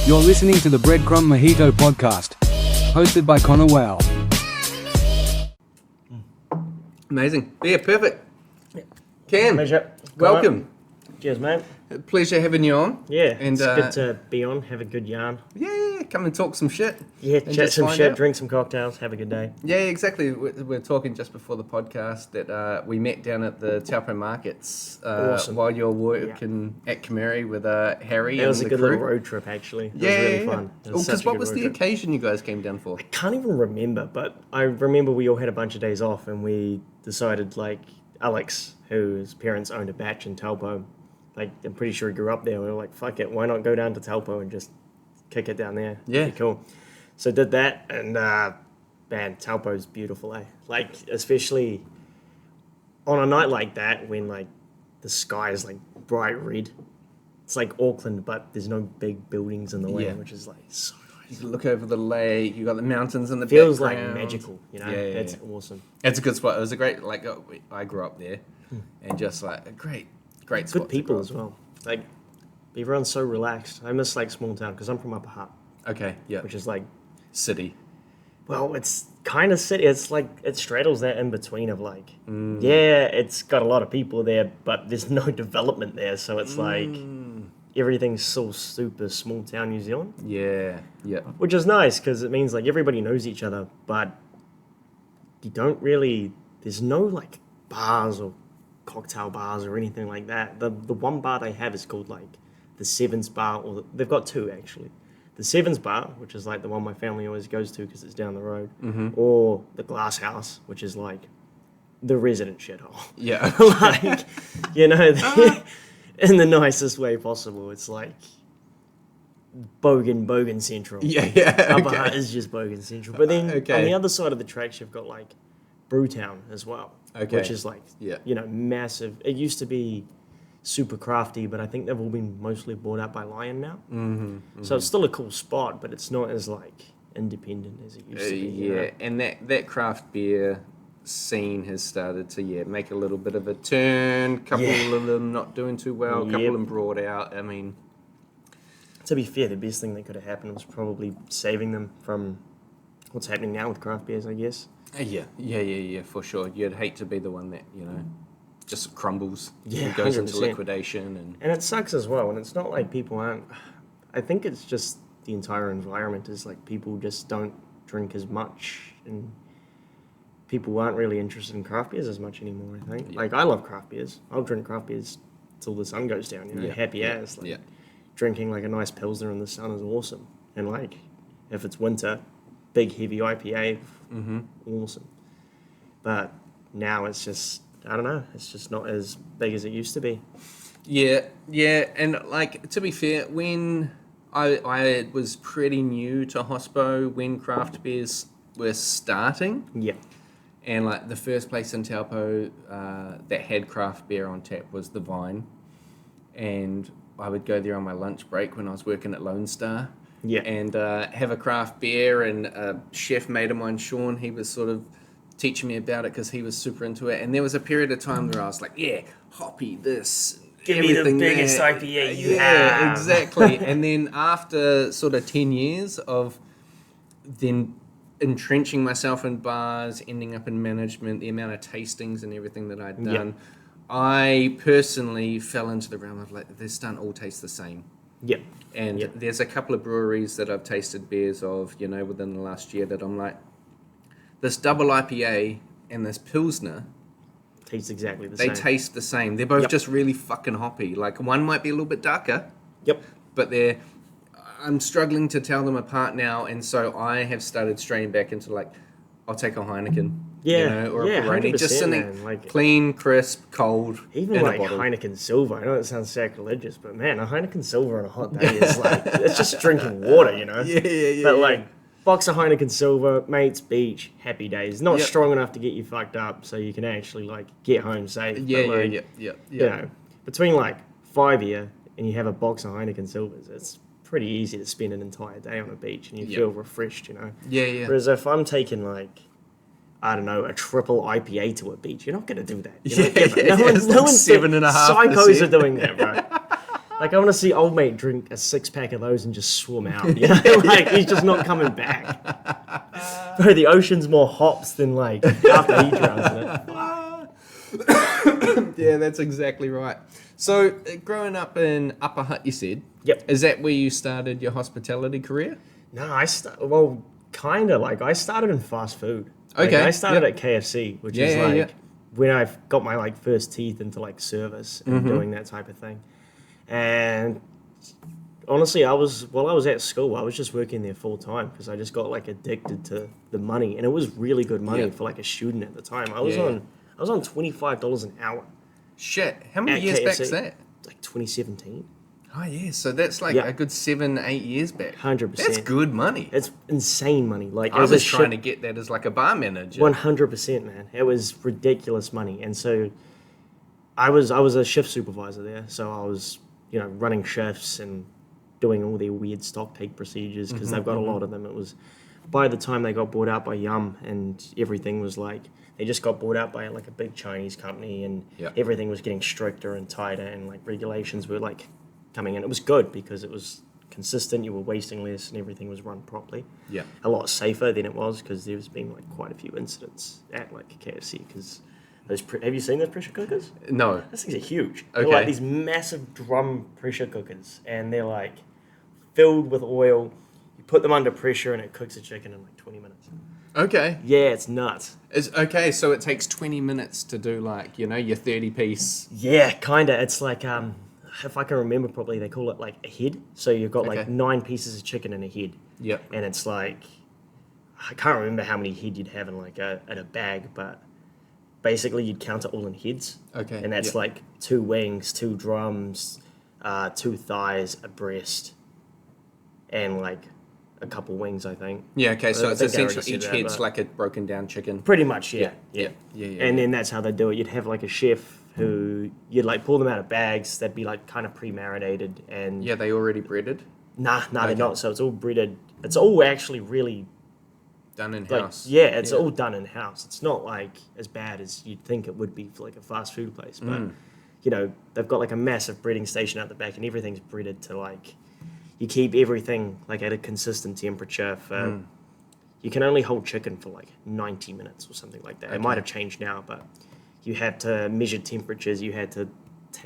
You're listening to the Breadcrumb Mojito podcast, hosted by Connor Whale. Amazing. Yeah, perfect. Cam, Pleasure. welcome. Cheers, mate. Pleasure having you on. Yeah, and it's good to be on, have a good yarn. Yeah, come and talk some shit. Yeah, and chat just some find shit, out. drink some cocktails, have a good day. Yeah, exactly. We're talking just before the podcast that we met down at the Taupo Markets Awesome. while you were working at Kamari with Harry It was and a the good crew. little road trip, actually. It Yeah, was really fun. Because what was the occasion you guys came down for? I can't even remember, but I remember we all had a bunch of days off and we decided, like, Alex, whose parents owned a batch in Taupo, like, I'm pretty sure he grew up there. We were like, fuck it, why not go down to Taupo and just kick it down there? Yeah. It'd be cool. So did that, and man, Taupo's beautiful, eh? Like, especially on a night like that when, like, the sky is, like, bright red. It's like Auckland, but there's no big buildings in the way, Yeah. which is, like, so nice. You look over the lake, you got the mountains in the Feels like background. magical, you know? Yeah, It's yeah. awesome. It's a good spot. It was a great, like, I grew up there, and just like a great spot. Good to people grow as up. well. Like, everyone's so relaxed. I miss, like, small town, because I'm from Upper Hutt, Okay, yeah. which is, like, City. well, it's kind of city. It's like, it straddles that in between of, like, yeah, it's got a lot of people there, but there's no development there. So it's like, everything's so super small town New Zealand, Yeah, yeah. which is nice because it means, like, everybody knows each other, but you don't really, there's no, like, bars or cocktail bars or anything like that. The one bar they have is called, like, the Sevens Bar, or they've got two, actually. The Sevens Bar, which is, like, the one my family always goes to because it's down the road, or the Glass House, which is, like, the resident shithole. Yeah. Like, you know, in the nicest way possible. It's like Bogan Central. yeah. Upper Okay. Hutt is just Bogan Central. But then Okay. on the other side of the tracks, you've got, like, Brewtown as well, Okay. which is, like, Yeah. you know, massive. It used to be super crafty, but I think they've all been mostly bought out by Lion now. So it's still a cool spot, but it's not as, like, independent as it used to be. you know? Yeah, and that craft beer scene has started to make a little bit of a turn. Couple Yeah. of them not doing too well. Couple Yep. of them brought out. I mean, To be fair, the best thing that could have happened was probably saving them from what's happening now with craft beers, I guess. yeah, for sure. You'd hate to be the one that just crumbles. Yeah, and goes into 100%. liquidation and. And it sucks as well. And it's not like people aren't. I think it's just the entire environment is like people just don't drink as much, and people aren't really interested in craft beers as much anymore. I think. Yeah. Like, I love craft beers. I'll drink craft beers till the sun goes down. You know, happy as. Like, yeah. drinking like a nice pilsner in the sun is awesome. And like, if it's winter, big heavy IPA, awesome. But now it's just, I don't know, it's just not as big as it used to be. Yeah, and like, to be fair, when I was pretty new to hospo when craft beers were starting, Yeah. and like the first place in Taupo that had craft beer on tap was the Vine, and I would go there on my lunch break when I was working at Lone Star. Yeah. And have a craft beer, and a chef mate of mine, Sean, he was sort of teaching me about it because he was super into it. And there was a period of time where I was like, yeah, hoppy this, Give me the everything biggest there. IPA you Yeah, have. exactly. And then after sort of 10 years of then entrenching myself in bars, ending up in management, the amount of tastings and everything that I'd done, I personally fell into the realm of like, this don't all taste the same. Yeah. And Yeah. there's a couple of breweries that I've tasted beers of, within the last year that I'm like, this double IPA and this Pilsner, Tastes exactly the they same. taste the same. They're both Yep. just really fucking hoppy. Like, one might be a little bit darker, Yep. but I'm struggling to tell them apart now, and so I have started straying back into like, I'll take a Heineken, Yeah, or yeah, a Peroni, just 100%, something man, like- clean, crisp, cold, Even in like a bottle. Heineken Silver, I know it sounds sacrilegious, but man, a Heineken Silver on a hot day is like, it's just drinking water, you know? Yeah. But like, box of Heineken Silver, mates, beach, happy days. Not Yep. strong enough to get you fucked up, so you can actually like get home safe. Yeah, but, like, yeah. You know, between like 5 year and you have a box of Heineken Silvers, it's pretty easy to spend an entire day on a beach and you Yep. feel refreshed, you know? Yeah. Whereas if I'm taking like, I don't know, a triple IPA to a beach, you're not going to do that. You know? Yeah, No it's one's like 7.5%. Psychos are doing that, bro. Like, I want to see old mate drink a 6-pack of those and just swim out. You know, like he's just not coming back. Bro, the ocean's more hops than like after he drowns in it. Yeah, that's exactly right. So, growing up in Upper Hutt, you said. Yep. Is that where you started your hospitality career? No, kind of. Like, I started in fast food. Like, Okay, I started yep. at KFC, which Yeah, is yeah, like yeah. when I got my like first teeth into like service and doing that type of thing. And honestly, while I was at school, I was just working there full time because I just got like addicted to the money, and it was really good money Yeah. for like a student at the time. I was Yeah. on $25 an hour Shit. How many at years back KFC. is that? Like 2017. Oh, yeah. So that's like Yeah. a good 7-8 years back. 100%. That's good money. It's insane money. Like, I as a was trying to ship- get that as like a bar manager. 100%, man. It was ridiculous money, and so I was a shift supervisor there. So I was, running shifts and doing all their weird stock take procedures because they've got a lot of them. It was by the time they got bought out by Yum, and everything was like they just got bought out by like a big Chinese company, and Yeah. everything was getting stricter and tighter, and like regulations were like coming in. It was good because it was consistent. You were wasting less, and everything was run properly. Yeah. A lot safer than it was because there's been like quite a few incidents at like KFC because have you seen those pressure cookers? No. Those things are huge. Okay. They're like these massive drum pressure cookers, and they're like filled with oil. You put them under pressure, and it cooks the chicken in like 20 minutes. Okay. Yeah, it's nuts. Okay, so it takes 20 minutes to do like, your 30-piece. Yeah, kinda. It's like if I can remember properly, they call it like a head. So you've got like Okay. 9 pieces of chicken in a head. Yep. And it's like I can't remember how many head you'd have in like in a bag, but basically you'd count it all in heads. Okay, And that's yep. like 2 wings, 2 drums, 2 thighs, a breast, and like a couple wings, I think. Yeah, okay, so I it's think I already essentially said each that, head's but- like a broken down chicken. Pretty much, yeah. Yeah. And then that's how they do it. You'd have like a chef who you'd like pull them out of bags. They'd be like kind of pre-marinated, and Yeah, they already breaded, nah, Okay. they're not. So it's all breaded. It's all actually really done in like house. yeah, it's all done in house. It's not like as bad as you'd think it would be for like a fast food place, but they've got like a massive breading station out the back, and everything's breaded to like you keep everything like at a consistent temperature for. You can only hold chicken for like 90 minutes or something like that. It might have changed now, but you had to measure temperatures. You had to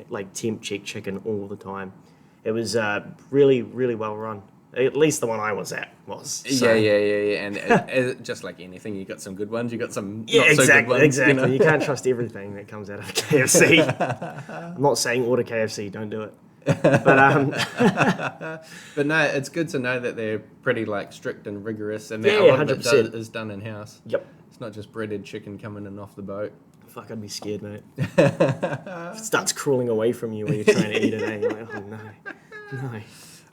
like temp check chicken all the time. It was really, really well run. At least the one I was at was. So. Yeah. And just like anything, you got some good ones, you got some Yeah, not so exactly. good ones. Exactly. You can't trust everything that comes out of KFC. I'm not saying order KFC. Don't do it. But But no, it's good to know that they're pretty like strict and rigorous, and that Yeah, a lot of it 100%. is done in house. Yep. It's not just breaded chicken coming in off the boat. Fuck, I'd be scared, mate. It starts crawling away from you when you're trying to eat it. Eh? You're like, oh no.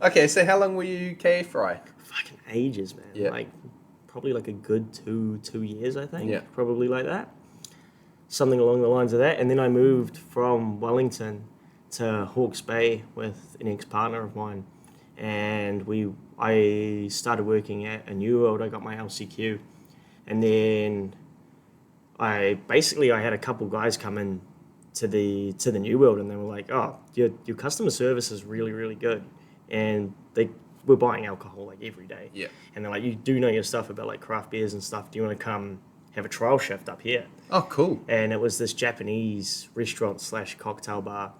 Okay, so how long were you KF Fry? Fucking ages, man. Yeah. Like probably like a good two years, I think. Yeah. Probably like that. Something along the lines of that. And then I moved from Wellington to Hawke's Bay with an ex-partner of mine, and I started working at a New World. I got my LCQ, and then I had a couple guys come in to the New World, and they were like, "Oh, your customer service is really, really good," and they were buying alcohol like every day. Yeah. And they're like, "You do know your stuff about like craft beers and stuff. Do you want to come have a trial shift up here?" Oh, cool. And it was this Japanese restaurant / cocktail bar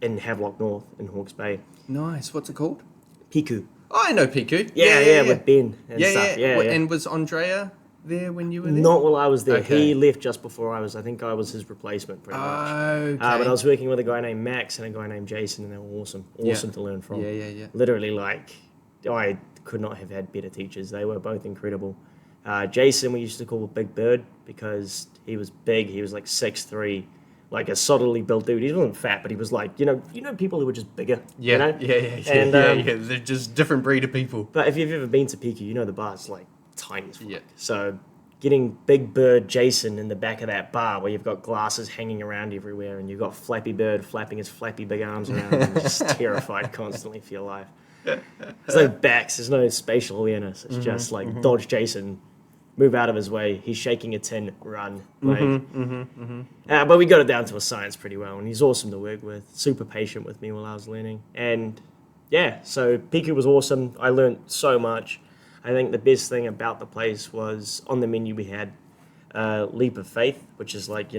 in Havelock North in Hawke's Bay. Nice. What's it called? Piku. Oh, I know Piku. Yeah, with Ben and Yeah, stuff. yeah. Yeah, yeah. And was Andrea there when you were there? Not while I was there. Okay. He left just before I was. I think I was his replacement pretty much. Okay. But I was working with a guy named Max and a guy named Jason, and they were awesome to learn from. Yeah. Literally, like, I could not have had better teachers. They were both incredible. Jason, we used to call Big Bird because he was big. He was like 6'3", like a solidly built dude. He wasn't fat, but he was like, you know people who were just bigger. Yeah, you know? yeah. And, They're just different breed of people. But if you've ever been to Piku, you know the bar's like tiny as fuck. Yeah. So getting Big Bird Jason in the back of that bar where you've got glasses hanging around everywhere and you've got Flappy Bird flapping his flappy big arms around and just terrified constantly for your life. There's no backs, there's no spatial awareness. It's just like dodge Jason, move out of his way. He's shaking a tin, run. But we got it down to a science pretty well, and he's awesome to work with. Super patient with me while I was learning, and yeah, so Piku was awesome. I learned so much. I think the best thing about the place was on the menu we had Leap of Faith, which is like,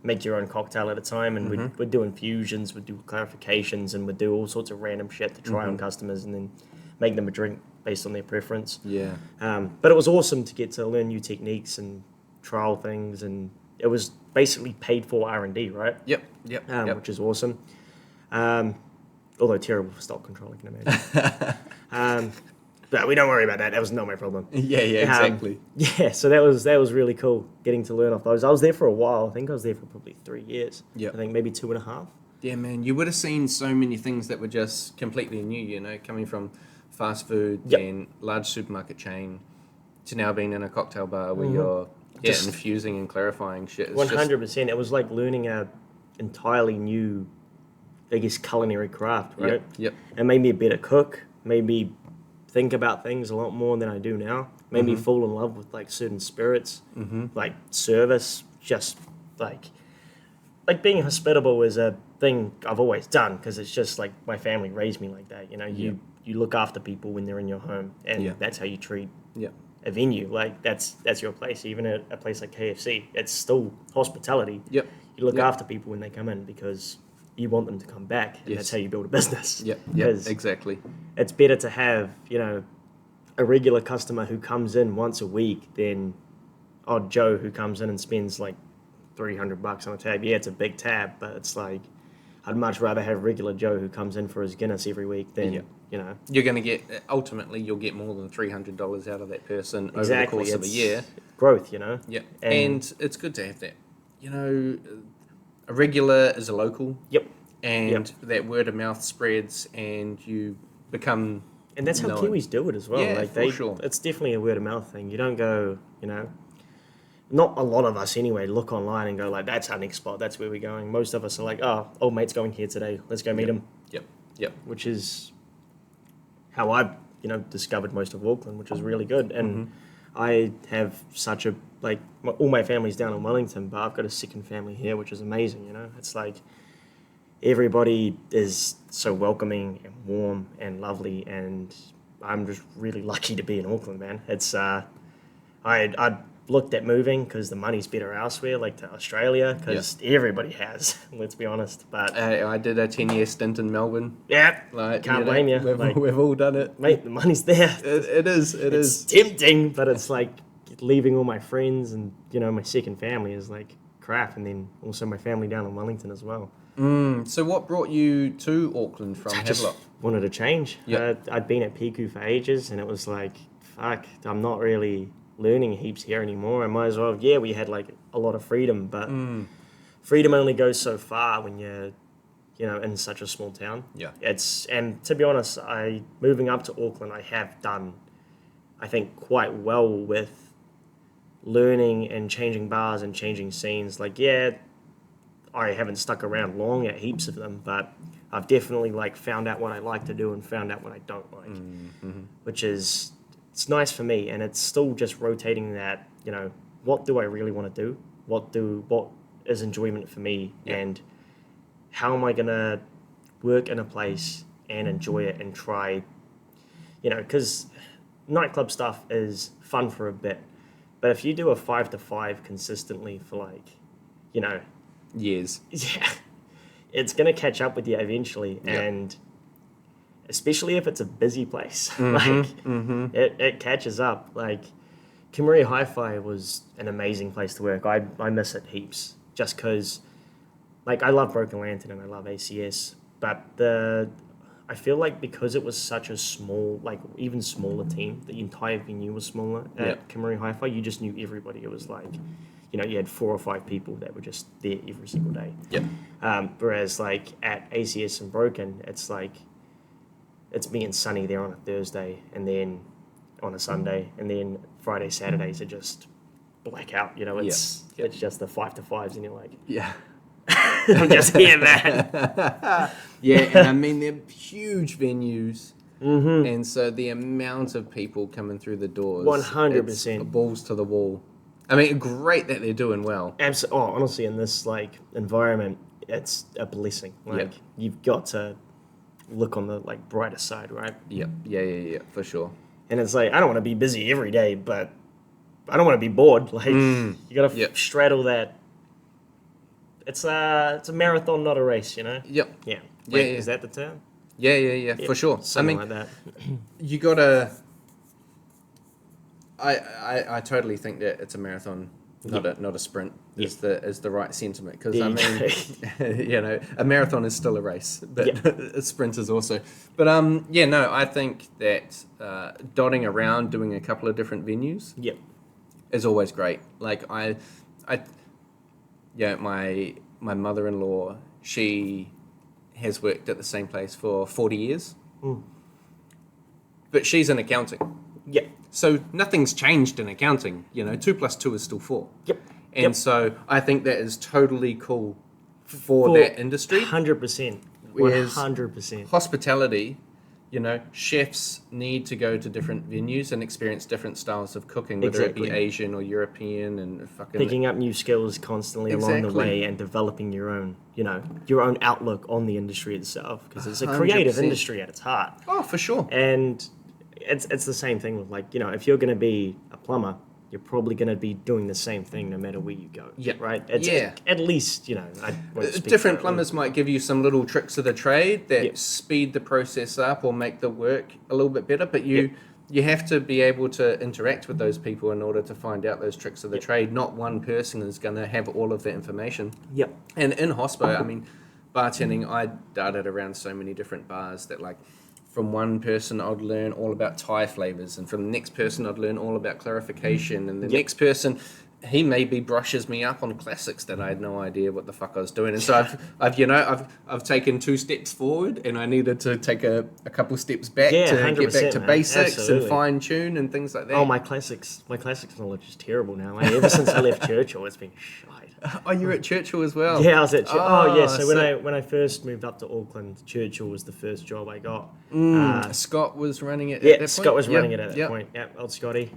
make your own cocktail at a time, and we'd do infusions, we'd do clarifications, and we'd do all sorts of random shit to try on customers and then make them a drink based on their preference. Yeah. But it was awesome to get to learn new techniques and trial things, and it was basically paid for R&D, right? Yep. Which is awesome. Although terrible for stock control, I can imagine. But we don't worry about that. That was not my problem. Yeah, exactly. Yeah, so that was really cool getting to learn off those. I was there for a while. I think I was there for probably 3 years. Yeah. I think maybe 2.5. Yeah, man, you would have seen so many things that were just completely new, coming from fast food and large supermarket chain to now being in a cocktail bar where you're just infusing and clarifying shit. 100%. It was like learning a entirely new, I guess, culinary craft, right? Yep. It made me a better cook, made me think about things a lot more than I do now. Made me fall in love with like certain spirits, like service, just like being hospitable is a thing I've always done because it's just like my family raised me like that. You look after people when they're in your home, and that's how you treat a venue. Like that's your place. Even at a place like KFC, it's still hospitality. Yep. You look after people when they come in because you want them to come back, and that's how you build a business. Yep, exactly. It's better to have, a regular customer who comes in once a week than odd Joe who comes in and spends like $300 on a tab. Yeah, it's a big tab, but it's like, I'd much rather have regular Joe who comes in for his Guinness every week than, You're going to get, ultimately, you'll get more than $300 out of that person over the course of a year. Growth, Yeah, and it's good to have that. A regular is a local. Yep. And that word of mouth spreads, and you become. And that's how Kiwis do it as well. Yeah, for sure. It's definitely a word of mouth thing. You don't go, not a lot of us anyway, look online and go like, that's our next spot, that's where we're going. Most of us are like, oh, old mate's going here today, let's go meet him. Yep. Which is how I, discovered most of Auckland, which is really good. And I have such a, all my family's down in Wellington, but I've got a second family here, which is amazing, It's like everybody is so welcoming and warm and lovely, and I'm just really lucky to be in Auckland, man. It's, I looked at moving because the money's better elsewhere, like to Australia, because everybody has, let's be honest. But I did a 10-year stint in Melbourne. Yeah, can't blame you. We've all done it. Mate, the money's there. It is. It's tempting, but it's like leaving all my friends and, my second family is like crap. And then also my family down in Wellington as well. So what brought you to Auckland from Havelock? I just wanted to change. Yep. I'd been at Piku for ages, and it was like, fuck, I'm not really learning heaps here anymore. I might as well. Yeah, we had like a lot of freedom, but freedom only goes so far when you're, in such a small town. Yeah. And to be honest, moving up to Auckland, I have done, I think, quite well with learning and changing bars and changing scenes. Like, I haven't stuck around long at heaps of them, but I've definitely found out what I like to do and found out what I don't like, which is, it's nice for me. And it's still just rotating that, what do I really want to do? What is enjoyment for me? And how am I going to work in a place and enjoy it and try, because nightclub stuff is fun for a bit, but if you do a 5 to 5 consistently for years. Yeah, it's going to catch up with you eventually. And especially if it's a busy place, it catches up. Like, Kimmeria Hi-Fi was an amazing place to work. I miss it heaps just because, I love Broken Lantern and I love ACS, but I feel like because it was such a small, even smaller team, the entire venue was smaller at Kimmeria Hi-Fi, you just knew everybody. It was like, you had 4 or 5 people that were just there every single day. Whereas at ACS and Broken, it's it's me and Sunny there on a Thursday and then on a Sunday, and then Friday, Saturdays are just blackout. It's just the 5 to 5s, and you're like, I'm just here, man. And I mean, they're huge venues. And so the amount of people coming through the doors, 100%. it's balls to the wall. I mean, great that they're doing well. Honestly, in this like environment, it's a blessing. Like you've got to look on the like brighter side, right? Yeah, for sure. And it's like I don't want to be busy every day, but I don't want to be bored. Like you got to straddle that. It's a marathon, not a race, you know. Yep. Yeah. Yeah. Is that the term? Yeah, for sure. Something like that. You gotta. I totally think that it's a marathon, not a sprint. Is the right sentiment, because I mean, you know, a marathon is still a race, but a sprint is also. But I think that dotting around, doing a couple of different venues, is always great. Like my mother-in-law, she has worked at the same place for 40 years, but she's in accounting. Yeah. So nothing's changed in accounting. You know, 2 + 2 is still 4. Yep. And so I think that is totally cool for that industry. 100%. Whereas 100%. hospitality, you know, chefs need to go to different venues and experience different styles of cooking, whether it be Asian or European, and fucking picking up new skills constantly along the way and developing your own, you know, your own outlook on the industry itself, because it's a creative 100%. industry at its heart. Oh, for sure. And it's the same thing with, like, you know, if you're going to be a plumber, you're probably going to be doing the same thing no matter where you go. Yeah. Right? At least, you know, I won't speak different for plumbers might give you some little tricks of the trade that speed the process up or make the work a little bit better, but you have to be able to interact with those people in order to find out those tricks of the trade. Not one person is going to have all of the information. Yep. And in hospo, I mean, bartending, I darted around so many different bars that, like, from one person I'd learn all about Thai flavors, and from the next person I'd learn all about clarification, and the next person, he maybe brushes me up on classics that I had no idea what the fuck I was doing. And so I've taken 2 steps forward, and I needed to take a couple steps back to get back to basics and fine tune and things like that. Oh, my classics knowledge is terrible now. Like, ever since I left Churchill, it's been shite. Oh, you're at Churchill as well? Yeah, I was at Churchill. So when I first moved up to Auckland, Churchill was the first job I got. Scott was running it at that point? Scott was running it at that point. Yeah, old Scotty.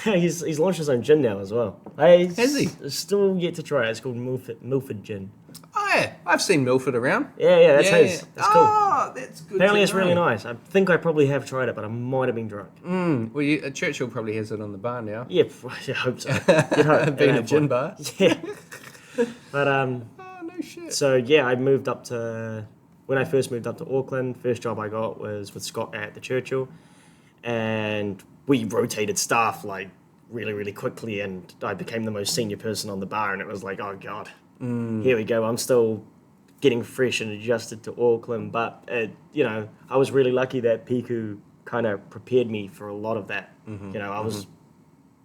he's launched his own gin now as well. Has he? Still yet to try it. It's called Milford Gin. Oh, yeah. I've seen Milford around. Yeah, that's his. That's cool. Oh, that's good. Apparently it's really nice. I think I probably have tried it, but I might have been drunk. Well, Churchill probably has it on the bar now. Yeah, I hope so. You'd hope. Being a gin bar. Yeah. But, oh, no shit. So, when I first moved up to Auckland, first job I got was with Scott at the Churchill. And we rotated staff, like, really, really quickly, and I became the most senior person on the bar, and it was like, oh, God. Here we go. I'm still getting fresh and adjusted to Auckland, but I was really lucky that Piku kind of prepared me for a lot of that. I was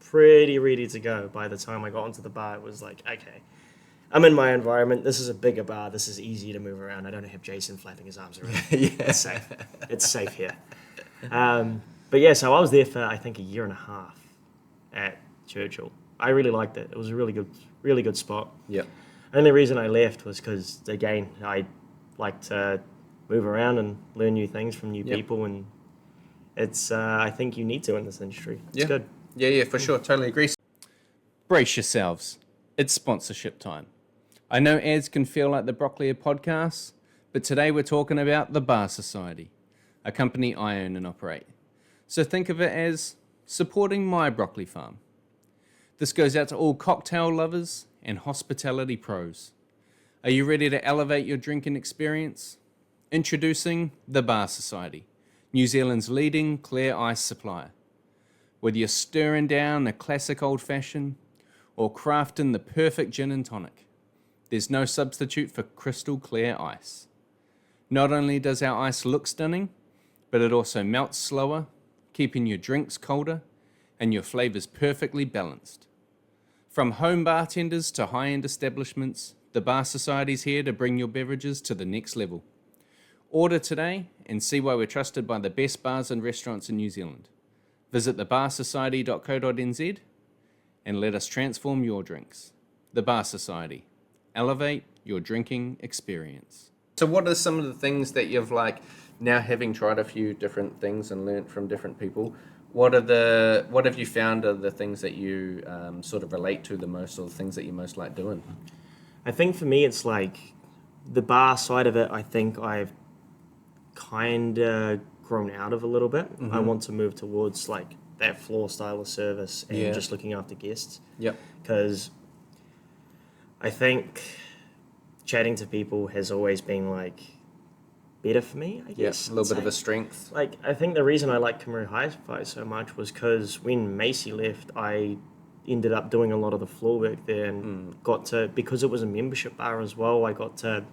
pretty ready to go by the time I got onto the bar. It was like, okay, I'm in my environment. This is a bigger bar. This is easier to move around. I don't have Jason flapping his arms around. It's safe. It's safe here. But yeah, so I was there for, I think, a year and a half at Churchill. I really liked it. It was a really good spot. Yeah. Only reason I left was because, again, I like to move around and learn new things from new people, and it's I think you need to in this industry. It's good. Yeah, for sure. Totally agree. Brace yourselves. It's sponsorship time. I know ads can feel like the Broccoli podcast, but today we're talking about the Bar Society, a company I own and operate. So think of it as supporting my broccoli farm. This goes out to all cocktail lovers and hospitality pros. Are you ready to elevate your drinking experience? Introducing the Bar Society, New Zealand's leading clear ice supplier. Whether you're stirring down a classic old-fashioned or crafting the perfect gin and tonic, there's no substitute for crystal clear ice. Not only does our ice look stunning, but it also melts slower, keeping your drinks colder and your flavors perfectly balanced. From home bartenders to high-end establishments, the Bar Society's here to bring your beverages to the next level. Order today and see why we're trusted by the best bars and restaurants in New Zealand. Visit thebarsociety.co.nz and let us transform your drinks. The Bar Society. Elevate your drinking experience. So what are some of the things that you've like, now having tried a few different things and learnt from different people, what have you found are the things that you sort of relate to the most, or the things that you most like doing? I think for me, it's like the bar side of it. I think I've kind of grown out of a little bit. I want to move towards like that floor style of service and just looking after guests. Yep. Because I think chatting to people has always been like better for me, I guess. Yeah, a little bit of a strength. Like, I think the reason I like Kamari Hi-Fi so much was because when Macy left, I ended up doing a lot of the floor work there and got to, because it was a membership bar as well, I got to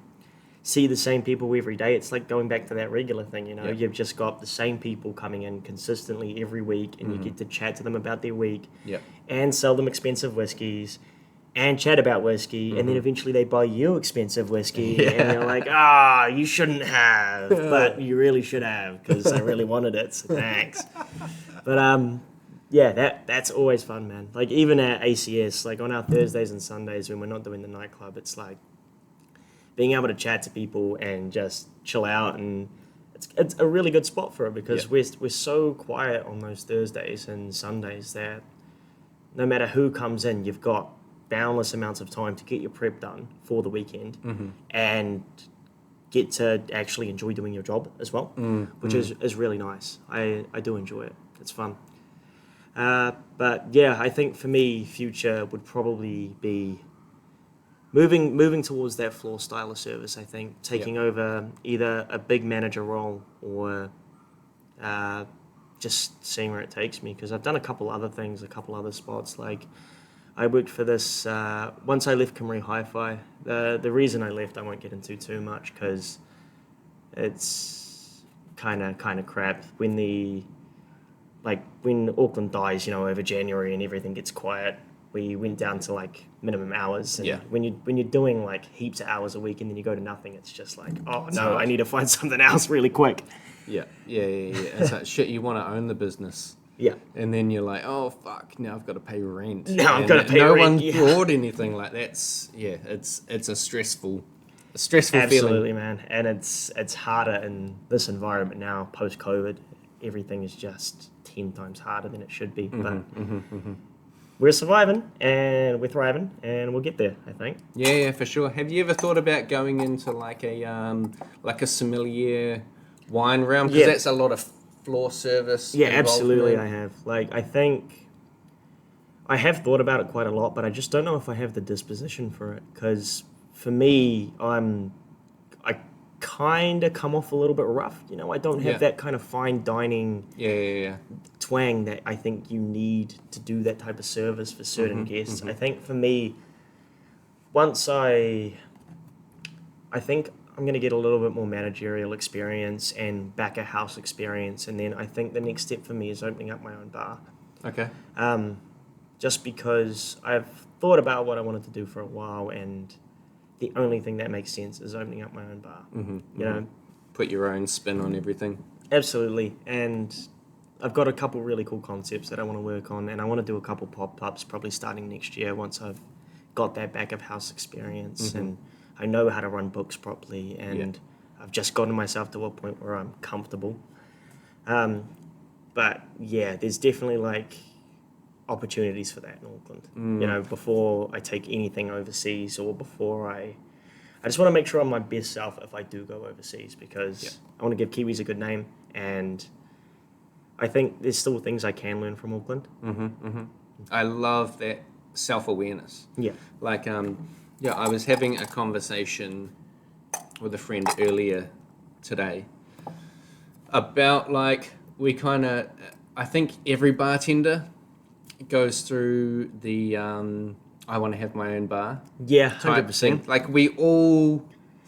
see the same people every day. It's like going back to that regular thing, you know. You've just got the same people coming in consistently every week, and you get to chat to them about their week and sell them expensive whiskies and chat about whiskey, and then eventually they buy you expensive whiskey, and you're like, you shouldn't have, but you really should have, because I really wanted it, so thanks. But that's always fun, man. Like, even at ACS, like on our Thursdays and Sundays when we're not doing the nightclub, it's like being able to chat to people and just chill out, and it's a really good spot for it, because we're so quiet on those Thursdays and Sundays that no matter who comes in, you've got boundless amounts of time to get your prep done for the weekend and get to actually enjoy doing your job as well, which is really nice. I do enjoy it. It's fun. But yeah, I think for me, future would probably be moving towards that floor style of service. I think taking over either a big manager role or just seeing where it takes me, because I've done a couple other spots. Like, I worked for this, once I left Kamari Hi-Fi, the reason I left I won't get into too much, because it's kind of crap. When Auckland dies, you know, over January and everything gets quiet, we went down to like minimum hours. And when you're doing like heaps of hours a week and then you go to nothing, it's just like, oh no, I need to find something else really quick. Yeah. It's like, shit, you want to own the business. Yeah. And then you're like, oh, fuck, now I've got to pay rent. Now I've got to pay rent. No one brought anything like that. It's a stressful feeling. Absolutely, man. And it's harder in this environment now, post-COVID. Everything is just 10 times harder than it should be. But we're surviving, and we're thriving, and we'll get there, I think. Yeah, for sure. Have you ever thought about going into like a sommelier wine realm? Because that's a lot of floor service. Yeah, absolutely, I have. Like, I think I have thought about it quite a lot, but I just don't know if I have the disposition for it. Because for me, I kind of come off a little bit rough. You know, I don't have that kind of fine dining twang that I think you need to do that type of service for certain guests. I think for me, once I think I'm going to get a little bit more managerial experience and back of house experience, and then I think the next step for me is opening up my own bar. Okay. Just because I've thought about what I wanted to do for a while, and the only thing that makes sense is opening up my own bar. You know, put your own spin on everything. Absolutely. And I've got a couple really cool concepts that I want to work on, and I want to do a couple pop-ups probably starting next year once I've got that back of house experience and I know how to run books properly, and I've just gotten myself to a point where I'm comfortable. But yeah, there's definitely like opportunities for that in Auckland. You know, before I take anything overseas, or before I just want to make sure I'm my best self if I do go overseas, because I want to give Kiwis a good name, and I think there's still things I can learn from Auckland. I love that self-awareness. Yeah. Like, I was having a conversation with a friend earlier today about like, I think every bartender goes through the I want to have my own bar. Yeah, 100%. Like, we all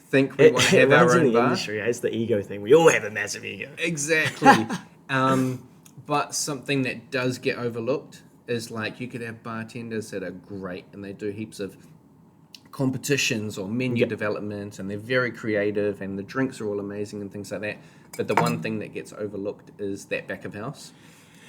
think we want to have our own bar. Industry, it's the ego thing. We all have a massive ego. Exactly. But something that does get overlooked is like, you could have bartenders that are great and they do heaps of competitions or menu development, and they're very creative, and the drinks are all amazing and things like that. But the one thing that gets overlooked is that back of house.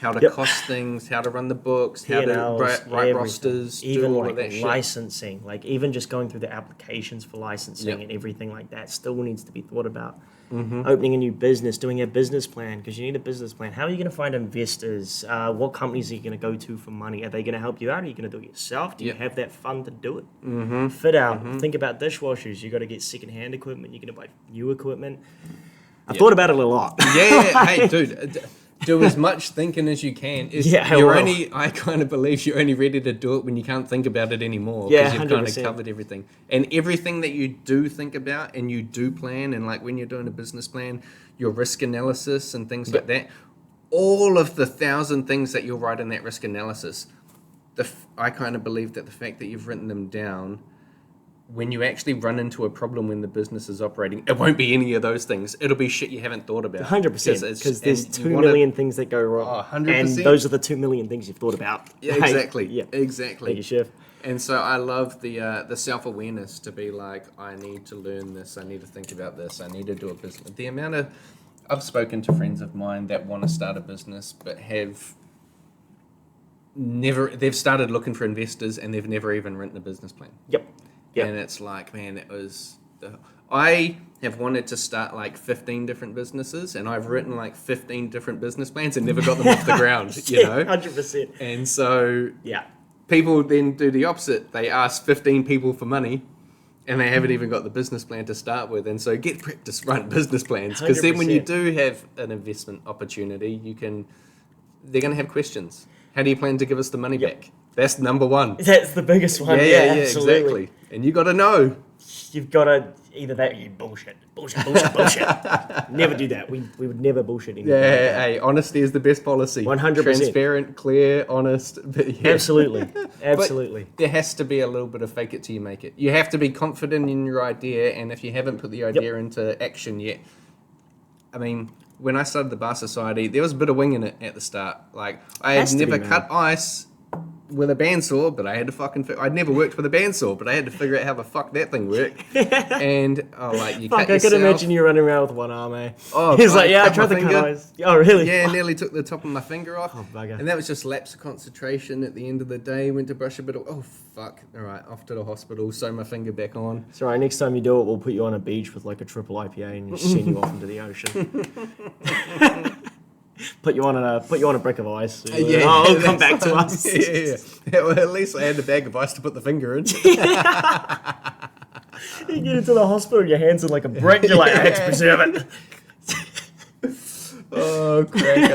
how to Yep. cost things, how to run the books, how to P&Ls, write everything. rosters, even do all like of that shit. licensing, like even just going through the applications for licensing Yep. and everything like that still needs to be thought about. Mm-hmm. Opening a new business, doing a business plan, because you need a business plan. How are you going to find investors? What companies are you going to go to for money? Are they going to help you out? Are you going to do it yourself? Do you Yep. have that fund to do it? Mm-hmm. Fit out. Think about dishwashers. You got to get secondhand equipment. You're going to buy new equipment. I've thought about it a lot. Yeah, hey, dude, do as much thinking as you can. Yeah, I will. I kind of believe you're only ready to do it when you can't think about it anymore. Yeah, Because you've kind of 100%. covered everything. And everything that you do think about and you do plan, and like when you're doing a business plan, your risk analysis and things like that, all of the 1,000 things that you'll write in that risk analysis, I kind of believe that the fact that you've written them down, when you actually run into a problem when the business is operating, it won't be any of those things. It'll be shit you haven't thought about. 100%. Because there's and 2 you wanna- million things that go wrong. Oh, 100%. And those are the 2 million things you've thought about. Yeah, Like, exactly. Yeah. Exactly. Thank you, Chef. And so I love the self-awareness to be like, I need to learn this. I need to think about this. I need to do a business. The amount of... I've spoken to friends of mine that want to start a business but have never... They've started looking for investors and they've never even written a business plan. Yep. And it's like, man, it was... I have wanted to start like 15 different businesses, and I've written like 15 different business plans and never got them off the ground, you know? 100%. And so Yeah. people then do the opposite. They ask 15 people for money, and they haven't even got the business plan to start with. And so get practice writing business plans, because then when you 100%. do have an investment opportunity, they're going to have questions. How do you plan to give us the money back? That's number one. That's the biggest one. Yeah, absolutely. exactly. And you got to know. You've got to either that or you bullshit. Bullshit. Never do that. We would never bullshit anything. Yeah, like that. hey, honesty is the best policy. 100%. Transparent, clear, honest. But yeah. Absolutely. But Absolutely. there has to be a little bit of fake it till you make it. You have to be confident in your idea, and if you haven't put the idea into action yet, I mean, when I started the Bar Society, there was a bit of wing in it at the start. Like, I had Has to be, never man. cut ice with a bandsaw, but I had to fucking... I'd never worked with a bandsaw, but I had to figure out how the fuck that thing worked. And, you Fuck, cut I yourself. could imagine you running around with one arm, eh? Oh, He's like, I yeah, I cut tried my to cut finger. eyes. Oh, really? Yeah, Fuck. nearly took the top of my finger off. Oh, bugger. And that was just lapse of concentration at the end of the day. Went to brush a bit of... Oh, fuck. All right, off to the hospital, sew my finger back on. It's alright, next time you do it, we'll put you on a beach with like a triple IPA and just send you off into the ocean. Put you on a brick of ice. It'll come back to us. Yeah. Well, at least I had the bag of ice to put the finger in. You get into the hospital, your hands are like a brick. You're like, I had to preserve it. Oh, crack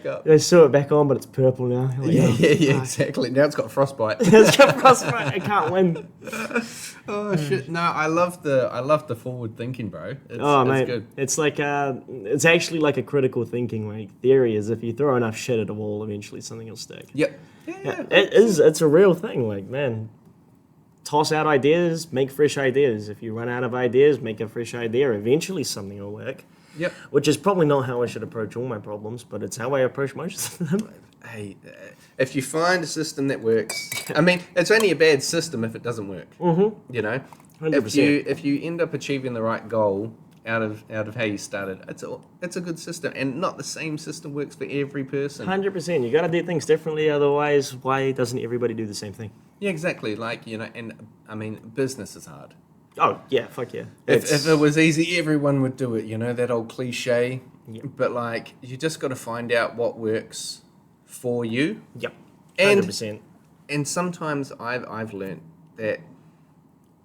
up. They sew it back on, but it's purple now. You're like, Yeah, exactly. Now it's got frostbite. It's got frostbite. I can't win. Oh shit! No, I love the forward thinking, bro. It's Mate, good. it's like it's actually like a critical thinking like theory. Is if you throw enough shit at a wall, eventually something will stick. Yep. Yeah, it's a real thing. Like, man, toss out ideas, make fresh ideas. If you run out of ideas, make a fresh idea. Eventually something will work. Yep. Which is probably not how I should approach all my problems, but it's how I approach most of them. Hey, if you find a system that works, I mean, it's only a bad system if it doesn't work. Mm-hmm. You know, 100%. if you end up achieving the right goal out of how you started, it's a good system, and not the same system works for every person. 100%. You got to do things differently, otherwise, why doesn't everybody do the same thing? Yeah, exactly. Like, you know, and I mean, business is hard. Oh yeah, fuck yeah. If it was easy, everyone would do it. You know, that old cliche. Yeah. But like, you just got to find out what works for you. Yep, And 100%. And sometimes I've learned that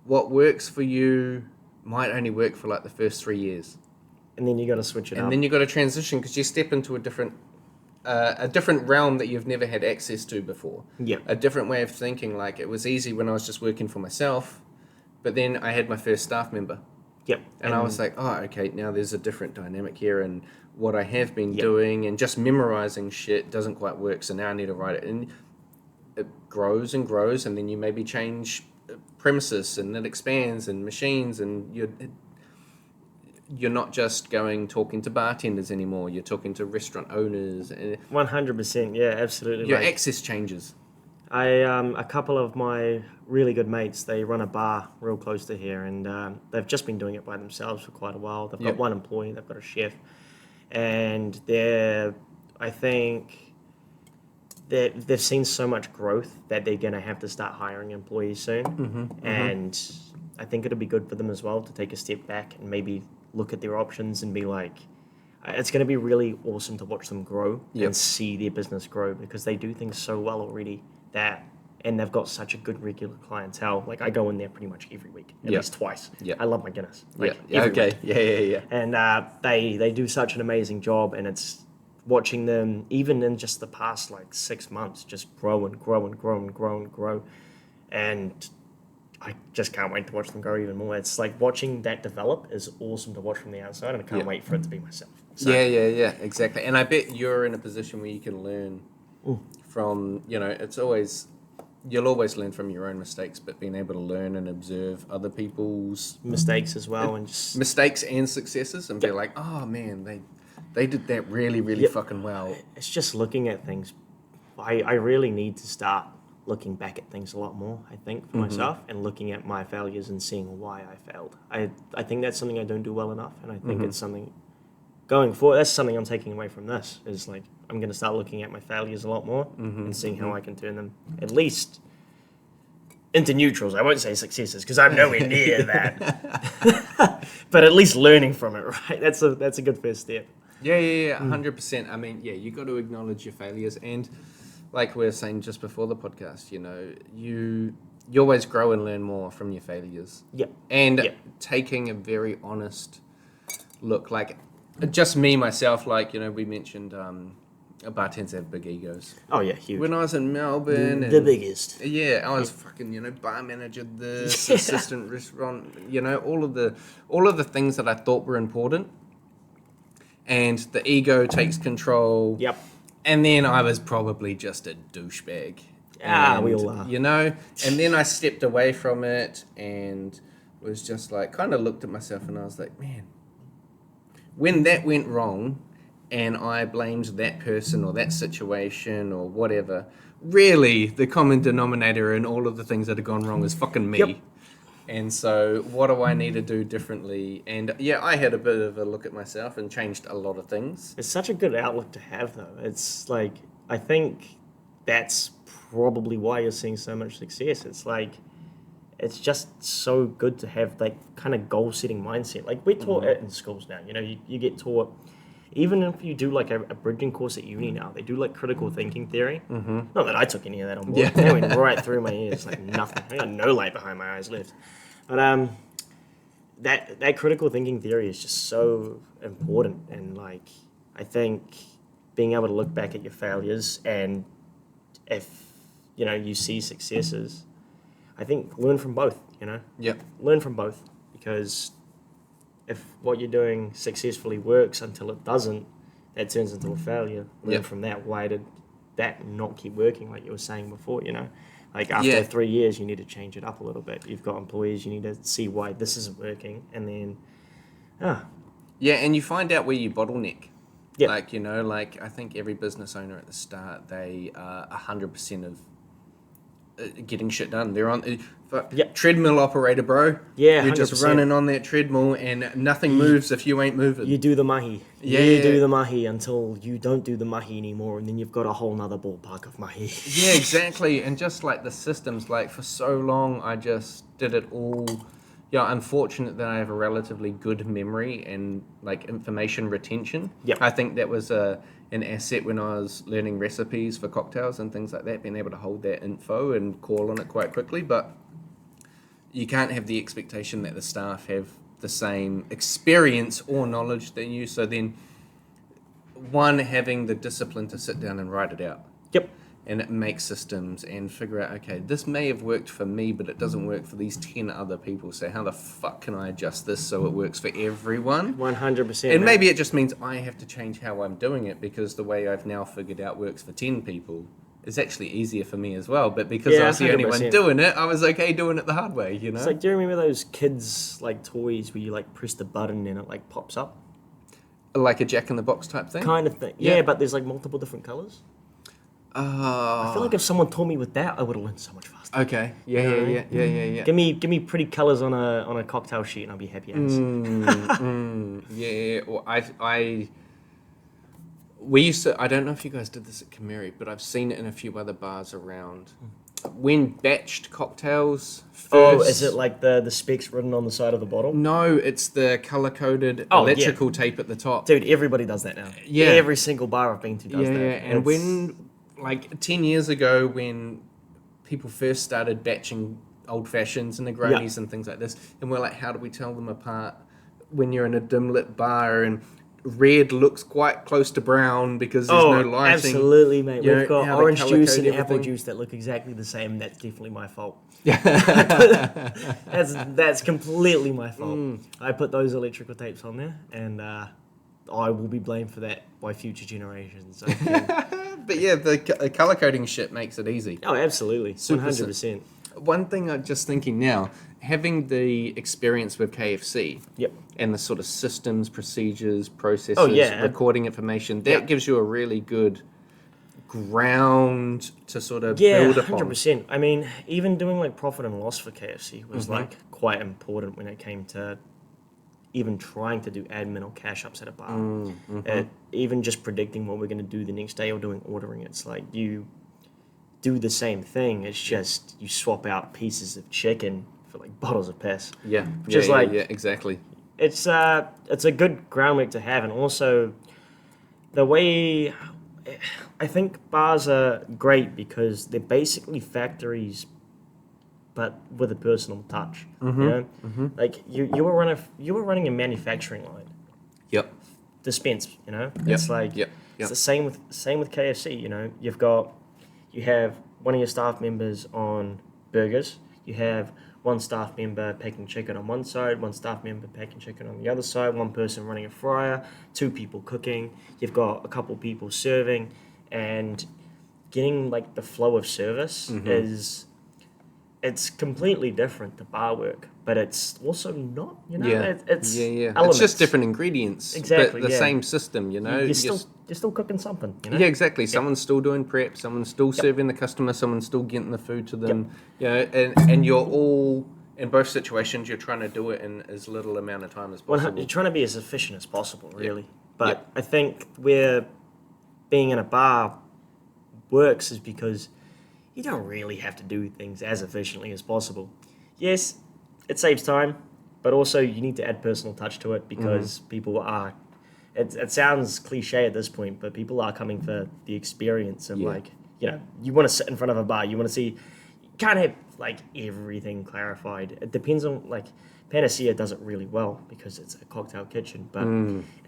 what works for you might only work for like the first 3 years, And then you got to switch it up. and then you got to transition because you step into a different realm that you've never had access to before. Yep. A different way of thinking. Like, it was easy when I was just working for myself, but then I had my first staff member. Yep. And I was like, oh, okay, now there's a different dynamic here, and what I have been Yep. doing and just memorizing shit doesn't quite work, so now I need to write it. And it grows and grows, and then you maybe change premises, and it expands, and machines, and you're not just talking to bartenders anymore, you're talking to restaurant owners, and 100%. Yeah, absolutely. your Like, access changes. a couple of my really good mates, they run a bar real close to here, and they've just been doing it by themselves for quite a while. They've got Yep. one employee, they've got a chef, and they're, I think, they've seen so much growth that they're going to have to start hiring employees soon. And I think it'll be good for them as well to take a step back and maybe look at their options and be like, it's going to be really awesome to watch them grow and see their business grow, because they do things so well already and they've got such a good regular clientele. Like, I go in there pretty much every week, at least twice. I love my Guinness. Like, every week. Yeah. And they do such an amazing job, and it's watching them, even in just the past like 6 months, just grow and grow and grow and grow and grow. And I just can't wait to watch them grow even more. It's like watching that develop is awesome to watch from the outside, and I can't wait for it to be myself. So, yeah, exactly. And I bet you're in a position where you can learn from, you'll always learn from your own mistakes, but being able to learn and observe other people's mistakes as well, and just mistakes and successes, and be like, oh man, they did that really fucking well. It's just looking at things. I really need to start looking back at things a lot more, I think, for myself, and looking at my failures and seeing why I failed. I think that's something I don't do well enough, and I think it's something going forward, that's something I'm taking away from this, is like, I'm going to start looking at my failures a lot more and seeing how I can turn them at least into neutrals. I won't say successes, because I'm nowhere near that. But at least learning from it, right? That's a good first step. Yeah, 100%. I mean, you got to acknowledge your failures, and like we were saying just before the podcast, you always grow and learn more from your failures. And taking a very honest look, like just me myself, like we mentioned, bartenders have big egos. Oh yeah, huge. When I was in Melbourne, the biggest. Yeah, I was fucking bar manager, this assistant restaurant, all of the things that I thought were important. And the ego takes control. Yep. And then I was probably just a douchebag. We all are. And then I stepped away from it and was just like, kind of looked at myself and I was like, man, when that went wrong and I blamed that person or that situation or whatever, really the common denominator in all of the things that have gone wrong is fucking me. Yep. And so what do I need to do differently? And I had a bit of a look at myself and changed a lot of things. It's such a good outlook to have, though. It's like, I think that's probably why you're seeing so much success. It's like, it's just so good to have like kind of goal-setting mindset. Like, we're taught it in schools now. You get taught, even if you do like a bridging course at uni now, they do like critical thinking theory. Not that I took any of that on board. That went right through my ears, like nothing. I got no light behind my eyes left. But that critical thinking theory is just so important, and like, I think being able to look back at your failures, and if you see successes, I think learn from both. Learn from both, because if what you're doing successfully works until it doesn't, that turns into a failure. Learn from that. Why did that not keep working, like you were saying before, Like, after 3 years, you need to change it up a little bit. You've got employees, you need to see why this isn't working, and then, Yeah, and you find out where you bottleneck. Yeah. Like, I think every business owner at the start, they are 100% of getting shit done. They're on treadmill operator, bro. Yeah, you're just 100%. running on that treadmill, and nothing moves if you ain't moving. You do the mahi. You do the mahi until you don't do the mahi anymore, and then you've got a whole nother ballpark of mahi. Yeah, exactly. And just like the systems, like for so long, I just did it all. Unfortunate that I have a relatively good memory and like information retention. Yep. I think that was an asset when I was learning recipes for cocktails and things like that, being able to hold that info and call on it quite quickly. But you can't have the expectation that the staff have the same experience or knowledge than you. So then, one, having the discipline to sit down and write it out. Yep. And make systems and figure out, okay, this may have worked for me, but it doesn't work for these 10 other people. So how the fuck can I adjust this so it works for everyone? 100%. And maybe it just means I have to change how I'm doing it, because the way I've now figured out works for 10 people is actually easier for me as well. But because I was the only one doing it, I was okay doing it the hard way, It's like, do you remember those kids like toys where you like press the button and it like pops up? Like a Jack-in-the-Box type thing? Kind of thing. Yeah, but there's like multiple different colours. I feel like if someone taught me with that, I would have learned so much faster. Okay. Yeah. Give me pretty colours on a cocktail sheet, and I'll be happy as. Yeah. Well, We used to, I don't know if you guys did this at Kameri, but I've seen it in a few other bars around. When batched cocktails first... Oh, is it like the specs written on the side of the bottle? No, it's the colour-coded electrical tape at the top. Dude, everybody does that now. Yeah. Every single bar I've been to does that. Yeah, and when, like, 10 years ago, when people first started batching old-fashions and Negronis and things like this, and we're like, how do we tell them apart when you're in a dim-lit bar and red looks quite close to brown because there's no lighting. Absolutely, mate. You We've know, got how they orange juice and colour-code apple everything. juice that look exactly the same. That's definitely my fault. that's completely my fault. I put those electrical tapes on there, and I will be blamed for that by future generations. So, But yeah, the color coding shit makes it easy. oh, absolutely, 100%. One thing I'm just thinking now, having the experience with KFC Yep. and the sort of systems, procedures, processes, recording information, that gives you a really good ground to sort of build upon. 100%. I mean, even doing like profit and loss for KFC was like quite important when it came to even trying to do admin or cash ups at a bar. Even just predicting what we're going to do the next day or doing ordering. It's like you do the same thing. It's just you swap out pieces of chicken for like bottles of piss. Yeah, Just like exactly. it's a good groundwork to have, and also the way I think bars are great because they're basically factories, but with a personal touch. You know, like you were running a manufacturing line. Yep. Dispense. You know, it's like Yep. it's the same with KFC. You know, you have one of your staff members on burgers. You have one staff member packing chicken on one side, one staff member packing chicken on the other side, one person running a fryer, two people cooking. You've got a couple people serving, and getting like the flow of service it's completely different to bar work, but it's also not, you know, it's It's elements. just different ingredients, Exactly, but the yeah. same system, you know. You're still cooking something, you know? Yeah, exactly. Someone's still doing prep. Someone's still serving the customer. Someone's still getting the food to them. You know, and you're all in both situations. You're trying to do it in as little amount of time as possible. You're trying to be as efficient as possible, really. But I think where being in a bar works is because you don't really have to do things as efficiently as possible. Yes, it saves time, but also you need to add personal touch to it because people are... It sounds cliche at this point, but people are coming for the experience of like, you know, you want to sit in front of a bar, you want to see... You can't have like everything clarified. It depends on like... Panacea does it really well because it's a cocktail kitchen, but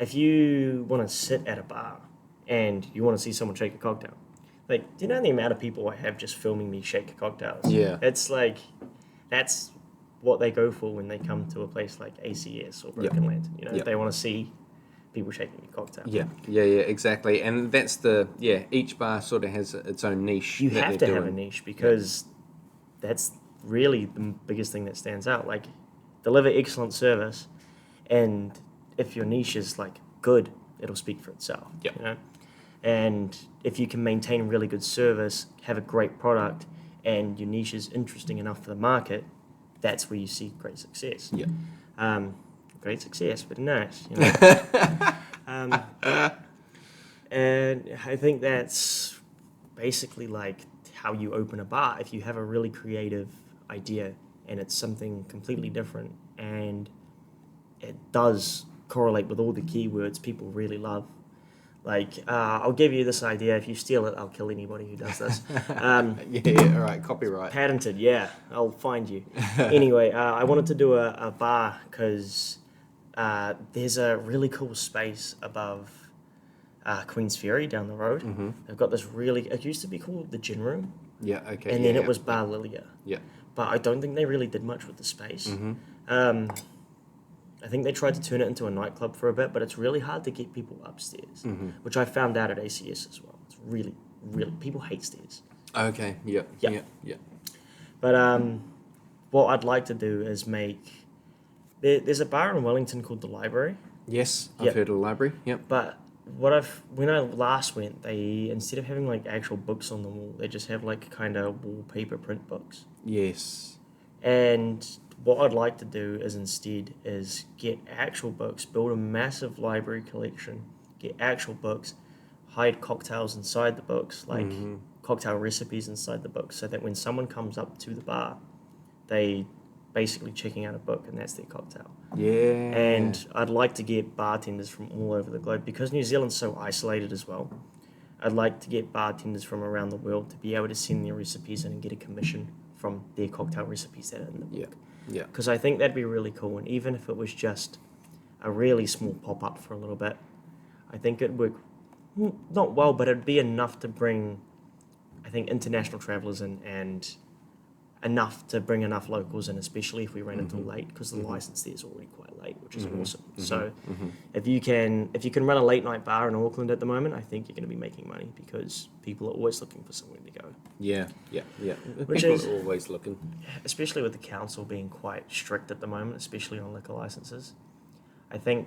if you want to sit at a bar and you want to see someone shake a cocktail, like, do you know the amount of people I have just filming me shake cocktails? Yeah. It's like, that's what they go for when they come to a place like ACS or Broken Lantern. You know, they want to see people shaking a cocktail. Yeah, exactly. And that's each bar sort of has its own niche. You have to have a niche because that's really the biggest thing that stands out. Like, deliver excellent service, and if your niche is like good, it'll speak for itself. You know? And if you can maintain really good service, have a great product, and your niche is interesting enough for the market, that's where you see great success. Great success, but nice. You know? And I think that's basically like how you open a bar. If you have a really creative idea and it's something completely different and it does correlate with all the keywords people really love. Like, I'll give you this idea. If you steal it, I'll kill anybody who does this. All right, copyright. Patented, I'll find you. Anyway, I wanted to do a bar because there's a really cool space above Queen's Ferry down the road. They've got this it used to be called the Gin Room. Yeah, okay. And then it was Bar Lilia. Yeah. But I don't think they really did much with the space. I think they tried to turn it into a nightclub for a bit, but it's really hard to get people upstairs, which I found out at ACS as well. It's really, people hate stairs. Okay, yeah. But what I'd like to do is make... There's a bar in Wellington called The Library. Yes, I've heard of the library, But when I last went, they, instead of having like actual books on the wall, they just have like kind of wallpaper print books. Yes. And what I'd like to do is get actual books, build a massive library collection, get actual books, hide cocktails inside the books, like cocktail recipes inside the books, so that when someone comes up to the bar, they basically checking out a book and that's their cocktail. Yeah. And I'd like to get bartenders from all over the globe because New Zealand's so isolated as well. I'd like to get bartenders from around the world to be able to send their recipes in and get a commission from their cocktail recipes that are in the book. Yeah. Because I think that'd be really cool. And even if it was just a really small pop-up for a little bit, I think it'd work not well, but it'd be enough to bring, I think, international travellers in and enough to bring enough locals in, especially if we ran until late, because the license there is already quite late, which is awesome. So if you can run a late night bar in Auckland at the moment, I think you're going to be making money because people are always looking for somewhere to go. Yeah. Which People is are always looking. Especially with the council being quite strict at the moment, especially on liquor licenses. I think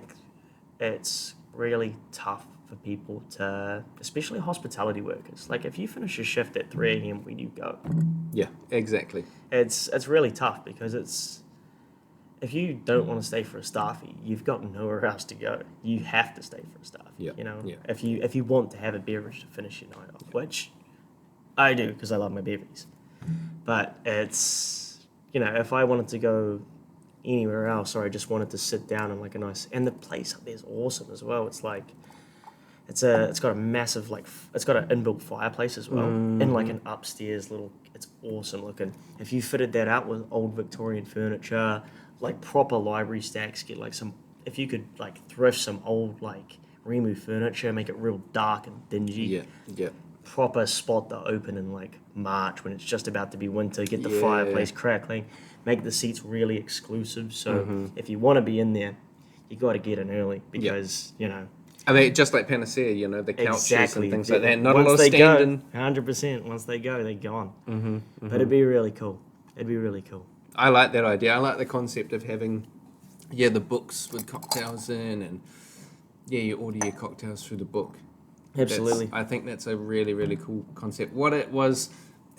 it's really tough for people to, especially hospitality workers. Like if you finish your shift at 3 a.m, where do you go? Yeah, exactly. It's really tough because it's, if you don't want to stay for a staffy, you've got nowhere else to go. You have to stay for a staffy. Yeah. You know, Yeah. if you want to have a beverage to finish your night off, which I do because I love my beverages. But it's, you know, if I wanted to go anywhere else, or I just wanted to sit down in like a nice, and the place up there is awesome as well. It's like, it's got a massive, like, it's got an inbuilt fireplace as well, and like an upstairs little, it's awesome looking. If you fitted that out with old Victorian furniture, like proper library stacks, get like some, if you could like thrift some old like Remu furniture, make it real dark and dingy. Yeah. Proper spot to open in like March when it's just about to be winter, get the fireplace crackling, make the seats really exclusive. So if you want to be in there, you got to get in early because, you know, I mean, just like Panacea, you know, the couches and things like that. Not once a lot of they standing. go, 100%. Once they go, they're gone. But it'd be really cool. It'd be really cool. I like that idea. I like the concept of having, the books with cocktails in, and you order your cocktails through the book. Absolutely. I think that's a really, really cool concept. What it was,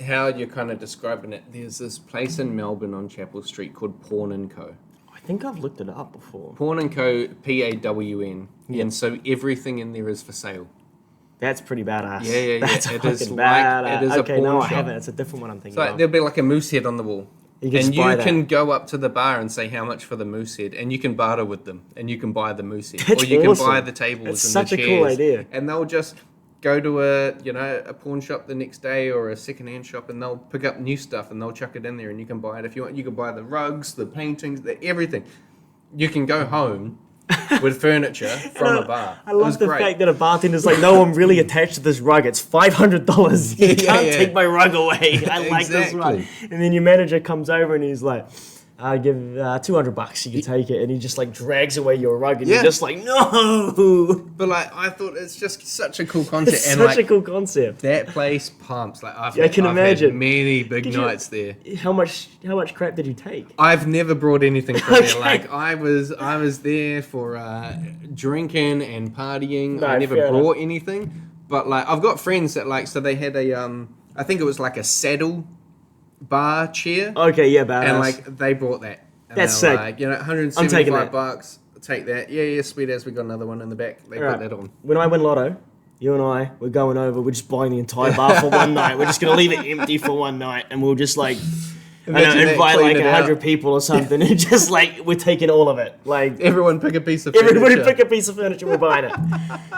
how you're kind of describing it, there's this place in Melbourne on Chapel Street called Pawn & Co. I think I've looked it up before. Pawn & Co, Pawn. Yep. And so everything in there is for sale. That's pretty badass. Yeah. That's It fucking is badass. it is a Okay, pawn no, shop. I haven't. It's a different one I'm thinking So of. there'll be like a moose head on the wall. You can And just buy you that. can go up to the bar and say how much for the moose head, and you can barter with them, and you can buy the moose head, That's or you awesome. can buy the tables It's and such the a chairs. cool idea. And they'll just go to a pawn shop the next day or a second-hand shop, and they'll pick up new stuff and they'll chuck it in there, and you can buy it if you want. You can buy the rugs, the paintings, everything. You can go home with furniture from a bar. I love the fact that a bartender's like, no, I'm really attached to this rug. It's $500. You can't take my rug away. I like this rug. And then your manager comes over and he's like, I give $200. You can take it, and he just like drags away your rug, and you're just like, no. But like, I thought it's just such a cool concept. It's and such like, a cool concept. that place pumps. Like I've I can had imagine. many big Did you- nights there. How much crap did you take? I've never brought anything from Okay. there. Like I was there for drinking and partying. No, I never fair brought anything. But like I've got friends that like, so they had I think it was like a saddle bar chair. Okay, yeah, badass. And like they brought that. And That's they were sick. like, you know, I'm taking that. $175. Take that. Yeah, sweet as. We got another one in the back. They All put right. that on. When I win Lotto, you and I, we're going over. We're just buying the entire bar for one night. We're just gonna leave it empty for one night, and we'll just like, Imagine that, invite clean like it 100 out. people or something, and just like we're taking all of it. Like Everyone pick a piece of everybody furniture. pick a piece of furniture, we're buying it.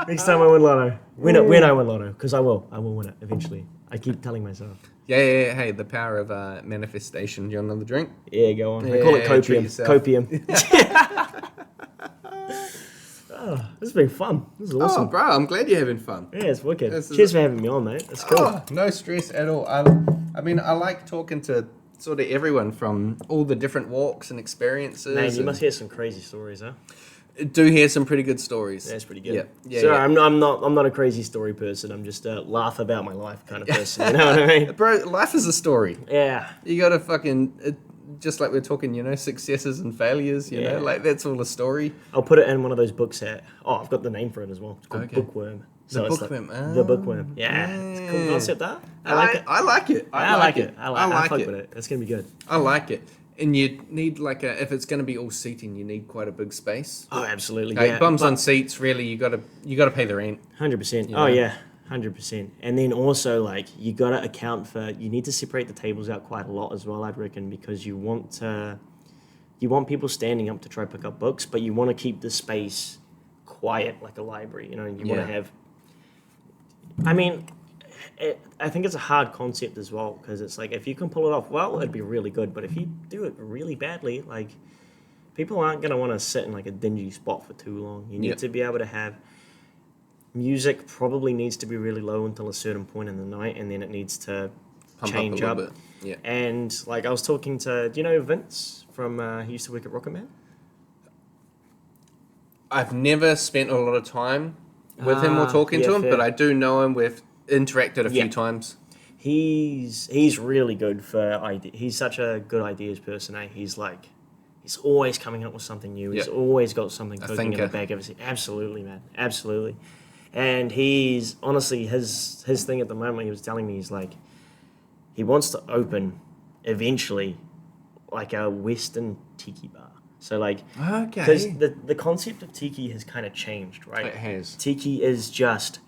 Next time I win Lotto, when I win Lotto, because I will win it eventually. I keep telling myself. Yeah. Hey, the power of manifestation. Do you want another drink? Yeah, go on. I call it Yeah, treat copium. yourself. Copium. Oh, this has been fun. This is awesome. Oh, bro, I'm glad you're having fun. Yeah, it's wicked. This is- Cheers for having me on, mate. That's cool. Oh, no stress at all. I mean, I like talking to sort of everyone from all the different walks and experiences. Man, you and must hear some crazy stories, huh? do hear some pretty good stories. That's pretty good. Yeah. Sorry, I'm not a crazy story person. I'm just a laugh about my life kind of person. You know what I mean? Bro, life is a story. Yeah. You gotta fucking, just like we're talking, you know, successes and failures, you know, like that's all a story. I'll put it in one of those books here. Oh, I've got the name for it as well. It's called Okay. Bookworm. The it's Bookworm. Like, the Bookworm. Yeah. It's a cool concept, huh? I like it. I like it. I like it. I like fuck it. with it. It's going to be good. I like it. And you need if it's going to be all seating, you need quite a big space. Oh, absolutely. Like, Yeah. bums on seats, really, you got to pay the rent. 100%. You Oh know? yeah, 100%. And then also like you got to account for. You need to separate the tables out quite a lot as well, I'd reckon, because you want people standing up to try pick up books, but you want to keep the space quiet like a library. You know, you want to have. I mean, I think it's a hard concept as well because it's like if you can pull it off well, it'd be really good. But if you do it really badly, like people aren't gonna want to sit in like a dingy spot for too long. You need to be able to have music. Probably needs to be really low until a certain point in the night, and then it needs to change up. Bit. Yeah. And like I was talking to, do you know Vince from? He used to work at Rocket Man. I've never spent a lot of time with him or talking to him, fair. but I do know him. We've interacted a few times. He's really good for idea. He's such a good ideas person. He's always coming up with something new. He's always got something cooking in the bag of his. Absolutely, man, absolutely. And he's honestly his thing at the moment. He was telling me he wants to open eventually like a Western tiki bar. So because the concept of tiki has kind of changed, right? It has. Tiki is just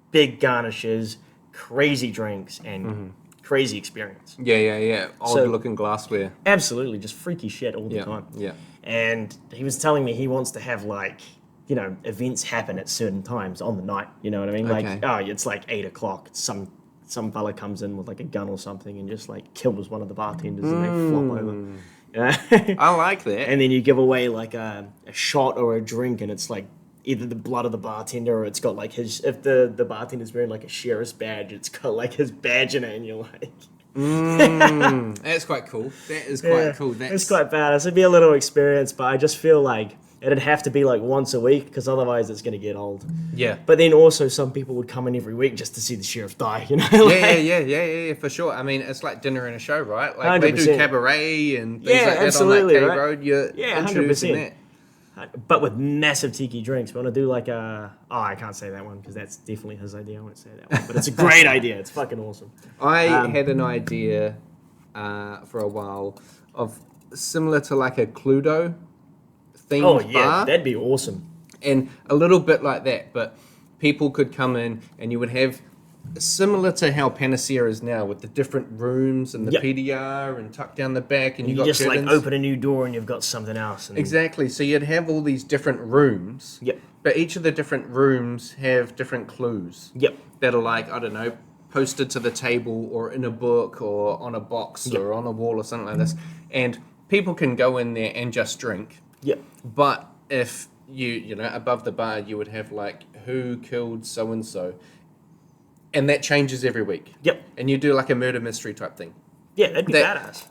big garnishes, crazy drinks, and crazy experience. Yeah. Odd-looking glassware. Absolutely, just freaky shit all the time. Yeah. And he was telling me he wants to have events happen at certain times on the night. You know what I mean? Okay. It's 8 o'clock. Some fella comes in with a gun or something and just kills one of the bartenders and they flop over. I like that. And then you give away a shot or a drink, and it's either the blood of the bartender or it's got his. If the bartender's wearing a sheriff's badge, it's got his badge in it, and you're That's quite cool. That is quite cool. It's quite badass. It'd be a little experience, but I just feel it'd have to be once a week because otherwise it's gonna get old. Yeah. But then also some people would come in every week just to see the sheriff die. You know. Yeah, for sure. I mean, it's like dinner and a show, right? They 100%. do cabaret and things like that absolutely, on that K right? Road. You're introducing 100%. that. But with massive tiki drinks. We want to do I can't say that one because that's definitely his idea. I won't say that one. But it's a great idea. It's fucking awesome. I had an idea for a while of similar to a Cluedo themed bar. That'd be awesome. And a little bit like that, but people could come in and you would have similar to how Panacea is now with the different rooms and the PDR and tucked down the back and You got just curtains. open a new door and you've got something else. And Exactly. So you'd have all these different rooms. Yep. But each of the different rooms have different clues. Yep. That are I don't know, posted to the table or in a book or on a box or on a wall or something like this. And people can go in there and just drink. Yep. But if you above the bar, you would have who killed so and so, and that changes every week. Yep. And you do a murder mystery type thing. Yeah, that'd be badass.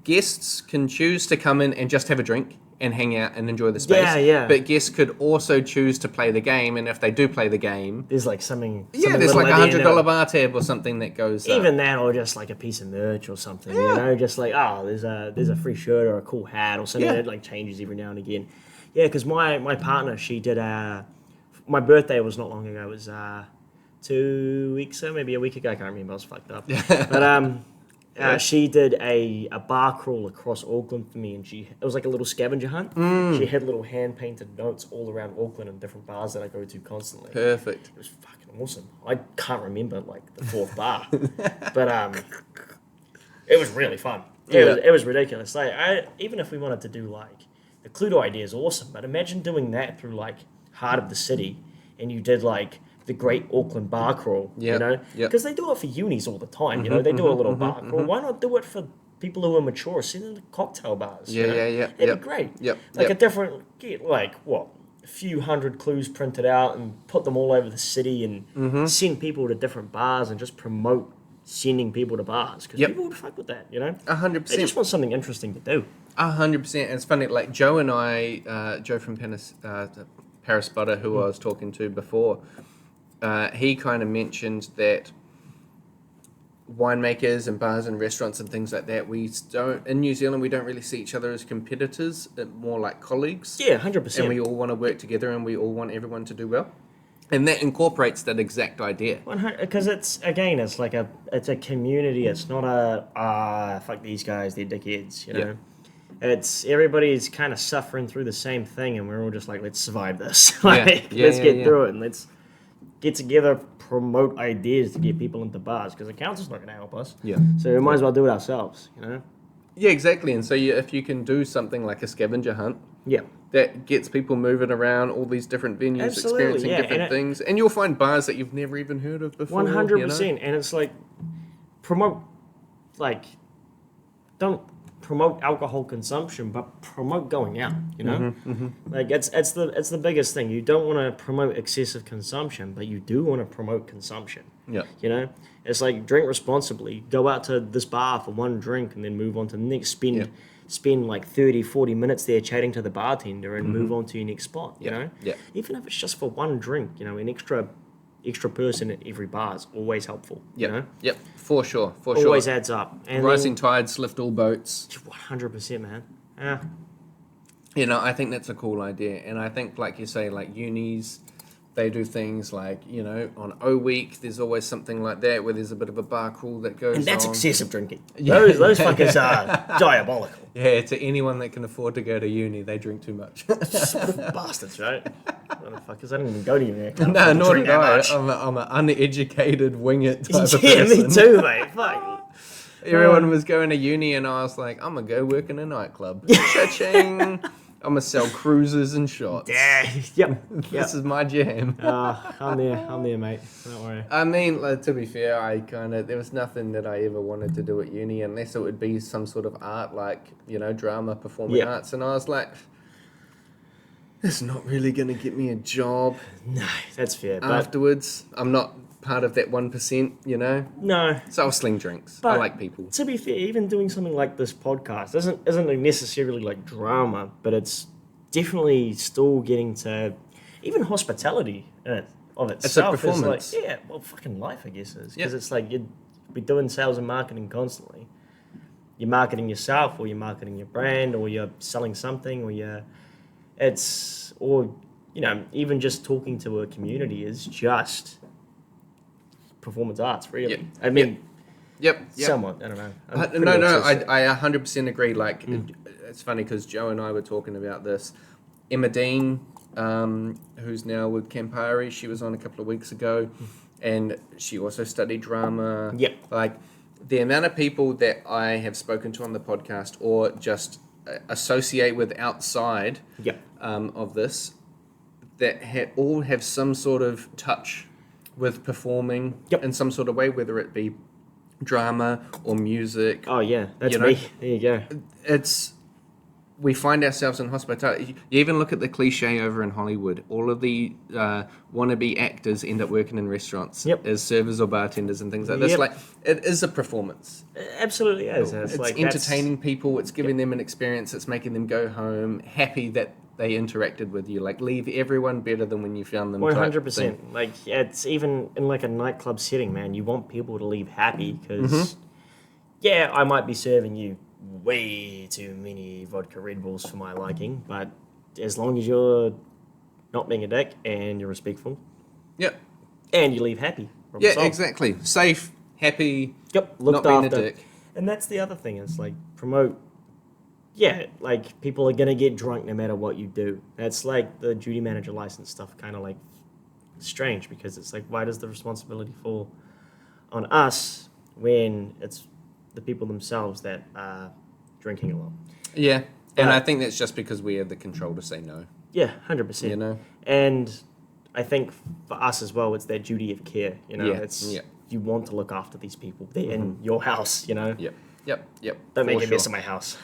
Guests can choose to come in and just have a drink and hang out and enjoy the space. Yeah. But guests could also choose to play the game, and if they do play the game, There's something. there's little a at the end of $100 it. bar tab or something that goes. Even that, or just a piece of merch or something. You know, just there's a free shirt or a cool hat or something that changes every now and again. Yeah, because my partner, she did my birthday was not long ago. It was 2 weeks ago, maybe a week ago. I can't remember. I was fucked up. But she did a bar crawl across Auckland for me, and it was a little scavenger hunt. She had little hand painted notes all around Auckland and different bars that I go to constantly. Perfect. It was fucking awesome. I can't remember the fourth bar, but it was really fun. It was ridiculous. Even if we wanted to do the Cluedo idea is awesome, but imagine doing that through heart of the city, and you did the Great Auckland Bar Crawl, you know? Because they do it for unis all the time, you know? They do a little bar crawl. Why not do it for people who are mature? Send them to cocktail bars. Yeah. That'd be great. A different, get a few hundred clues printed out and put them all over the city and send people to different bars and just promote sending people to bars. Because people would fuck with that, you know? 100%. They just want something interesting to do. 100%. And it's funny, Joe and I, Joe from Paris Butter, who I was talking to before, he kind of mentioned that winemakers and bars and restaurants and things like that, in New Zealand, we don't really see each other as competitors, more like colleagues. Yeah, 100%. And we all want to work together and we all want everyone to do well. And that incorporates that exact idea. Because it's like it's a community. It's not fuck these guys, they're dickheads. You know, it's everybody's kind of suffering through the same thing, and we're all just like, let's survive this. Let's get through it, and let's get together, promote ideas to get people into bars. Because the council's not going to help us. Yeah. So we might as well do it ourselves. You know. Yeah, exactly. And so if you can do something like a scavenger hunt. Yeah. That gets people moving around all these different venues, experiencing different things. And you'll find bars that you've never even heard of before. 100%. And it's like, don't promote alcohol consumption, but promote going out, you know? Like, it's the biggest thing. You don't want to promote excessive consumption, but you do want to promote consumption. Yeah. You know? It's like, drink responsibly. Go out to this bar for one drink and then move on to the next. Spend like 30, 40 minutes there chatting to the bartender and move on to your next spot, you know? Yeah. Even if it's just for one drink, you know, an extra person at every bar is always helpful, you know? Yep, for sure. Always adds up. And rising tides lift all boats. 100%, man. Yeah. You know, I think that's a cool idea. And I think, like you say, like unis, they do things like, you know, on O Week, there's always something like that where there's a bit of a bar crawl that goes on. And that's excessive drinking. Those fuckers are diabolical. Yeah, to anyone that can afford to go to uni, they drink too much. Bastards, right? Motherfuckers, I didn't even go to uni. No, nor did I. I'm an uneducated wing it type of person. Yeah, me too, mate. Fuck. Everyone was going to uni and I was like, I'm going to go work in a nightclub. Cha-ching. I'm going to sell cruises and shots. Yeah, yep. This is my jam. I'm there, mate. Don't worry. I mean, to be fair, there was nothing that I ever wanted to do at uni unless it would be some sort of art, like, you know, drama, performing arts. And I was like, it's not really going to get me a job. No, that's fair. Afterwards, I'm not part of that 1%, you know? No. So I'll sling drinks. But I like people. To be fair, even doing something like this podcast isn't necessarily like drama, but it's definitely still getting to even hospitality of itself. It's a performance. Is like, fucking life, I guess is. Because it's like you'd be doing sales and marketing constantly. You're marketing yourself, or you're marketing your brand, or you're selling something, or even just talking to a community is just performance arts, really. Yep. I mean, Yep. somewhat. I don't know. No. I 100% agree. Like, it's funny because Joe and I were talking about this. Emma Dean, who's now with Campari, she was on a couple of weeks ago, and she also studied drama. Yep. Like, the amount of people that I have spoken to on the podcast or just associate with outside of this that all have some sort of touch with performing in some sort of way, whether it be drama or music. Oh yeah, that's me. There you go. We find ourselves in hospitality. You even look at the cliche over in Hollywood. All of the wannabe actors end up working in restaurants as servers or bartenders and things like this. Like, it is a performance. It absolutely is. It's like entertaining people. It's giving them an experience. It's making them go home happy that they interacted with you. Like, leave everyone better than when you found them. 100%. Like, it's even in like a nightclub setting, man. You want people to leave happy because, I might be serving you way too many vodka Red Bulls for my liking, but as long as you're not being a dick and you're respectful, and you leave happy, exactly, safe, happy, looked not being after. a dick. And that's the other thing. It's like promote. Like people are gonna get drunk no matter what you do. That's like the duty manager license stuff, kind of like strange because it's like, why does the responsibility fall on us when it's the people themselves that are drinking a lot? Yeah, and I think that's just because we have the control to say no. Yeah, 100%. You know, and I think for us as well, it's that duty of care. You know, you want to look after these people. They're in your house. You know. Yep. Don't make a mess of my house.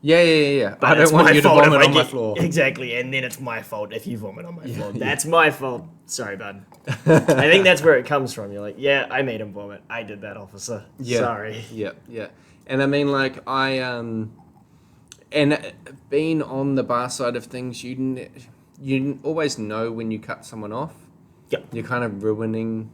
Yeah. But I don't want you to vomit on my floor. Exactly, and then it's my fault if you vomit on my floor. That's my fault. Sorry, bud. I think that's where it comes from. You're like, I made him vomit. I did that, officer. Sorry. Yeah. And I mean, like, and being on the bar side of things, you always know when you cut someone off. Yep. You're kind of ruining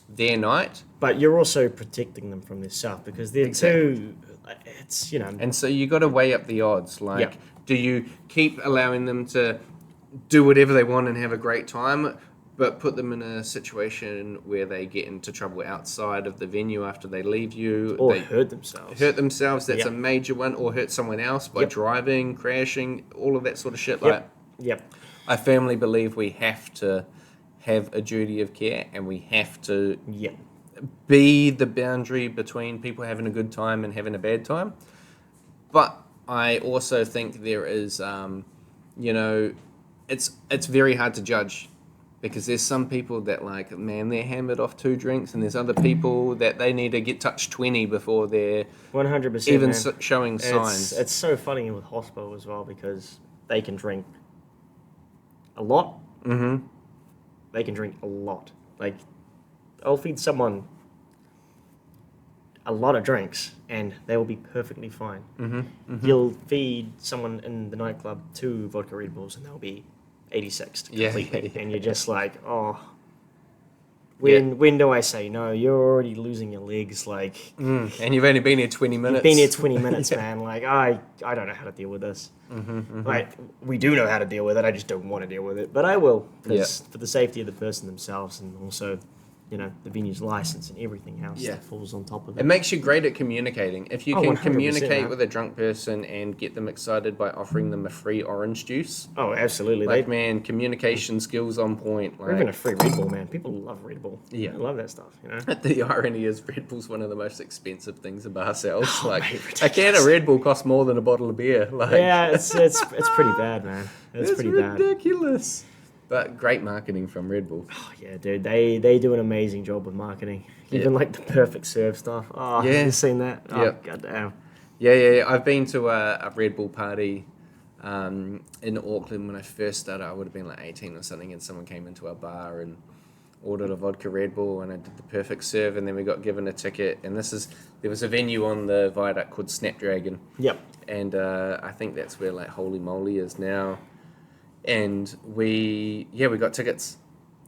their night. But you're also protecting them from themselves because they're too... It's, you know... And so you got to weigh up the odds. Like, do you keep allowing them to do whatever they want and have a great time, but put them in a situation where they get into trouble outside of the venue after they leave you. Or they hurt themselves. That's Yep. a major one. Or hurt someone else by Yep. driving, crashing, all of that sort of shit. Yep. I firmly believe we have to have a duty of care, and we have to Yep. be the boundary between people having a good time and having a bad time. But I also think there is, it's very hard to judge, because there's some people that they're hammered off 2 drinks, and there's other people that they need to get touched 20 before they're 100%. even man. showing signs. It's so funny with hospital as well, because they can drink a lot. Mm-hmm. They can drink a lot. Like, I'll feed someone a lot of drinks and they will be perfectly fine. Mm-hmm. Mm-hmm. You'll feed someone in the nightclub 2 vodka Red Bulls and they'll be 86 completely. Yeah. And you're just like, oh, when do I say no? You're already losing your legs. Like, And you've only been here 20 minutes. you've been here 20 minutes, man. Like, I don't know how to deal with this. Mm-hmm, mm-hmm. Like, we do know how to deal with it. I just don't want to deal with it. But I will, because Yeah. for the safety of the person themselves, and also, the venue's license and everything else Yeah. that falls on top of It it. makes you great at communicating. If you Oh, can 100%, communicate man. with a drunk person and get them excited by offering them a free orange juice, Oh, absolutely. man, communication skills on point. Or even a free Red Bull, man. People love Red Bull. Yeah. I love that stuff, The irony is Red Bull's one of the most expensive things a bar sells. Oh, mate, a can of Red Bull costs more than a bottle of beer. Yeah, it's pretty bad, man. It's pretty bad. ridiculous. But great marketing from Red Bull. Oh, yeah, dude. They do an amazing job with marketing. Even Yeah. like the perfect serve stuff. Oh, Yeah. have you seen that? Oh, Yep. goddamn. Yeah. I've been to a Red Bull party in Auckland when I first started. I would have been like 18 or something, and someone came into our bar and ordered a vodka Red Bull, and I did the perfect serve, and then we got given a ticket. And there was a venue on the viaduct called Snapdragon, Yep. and I think that's where Holy Moly is now. And we got tickets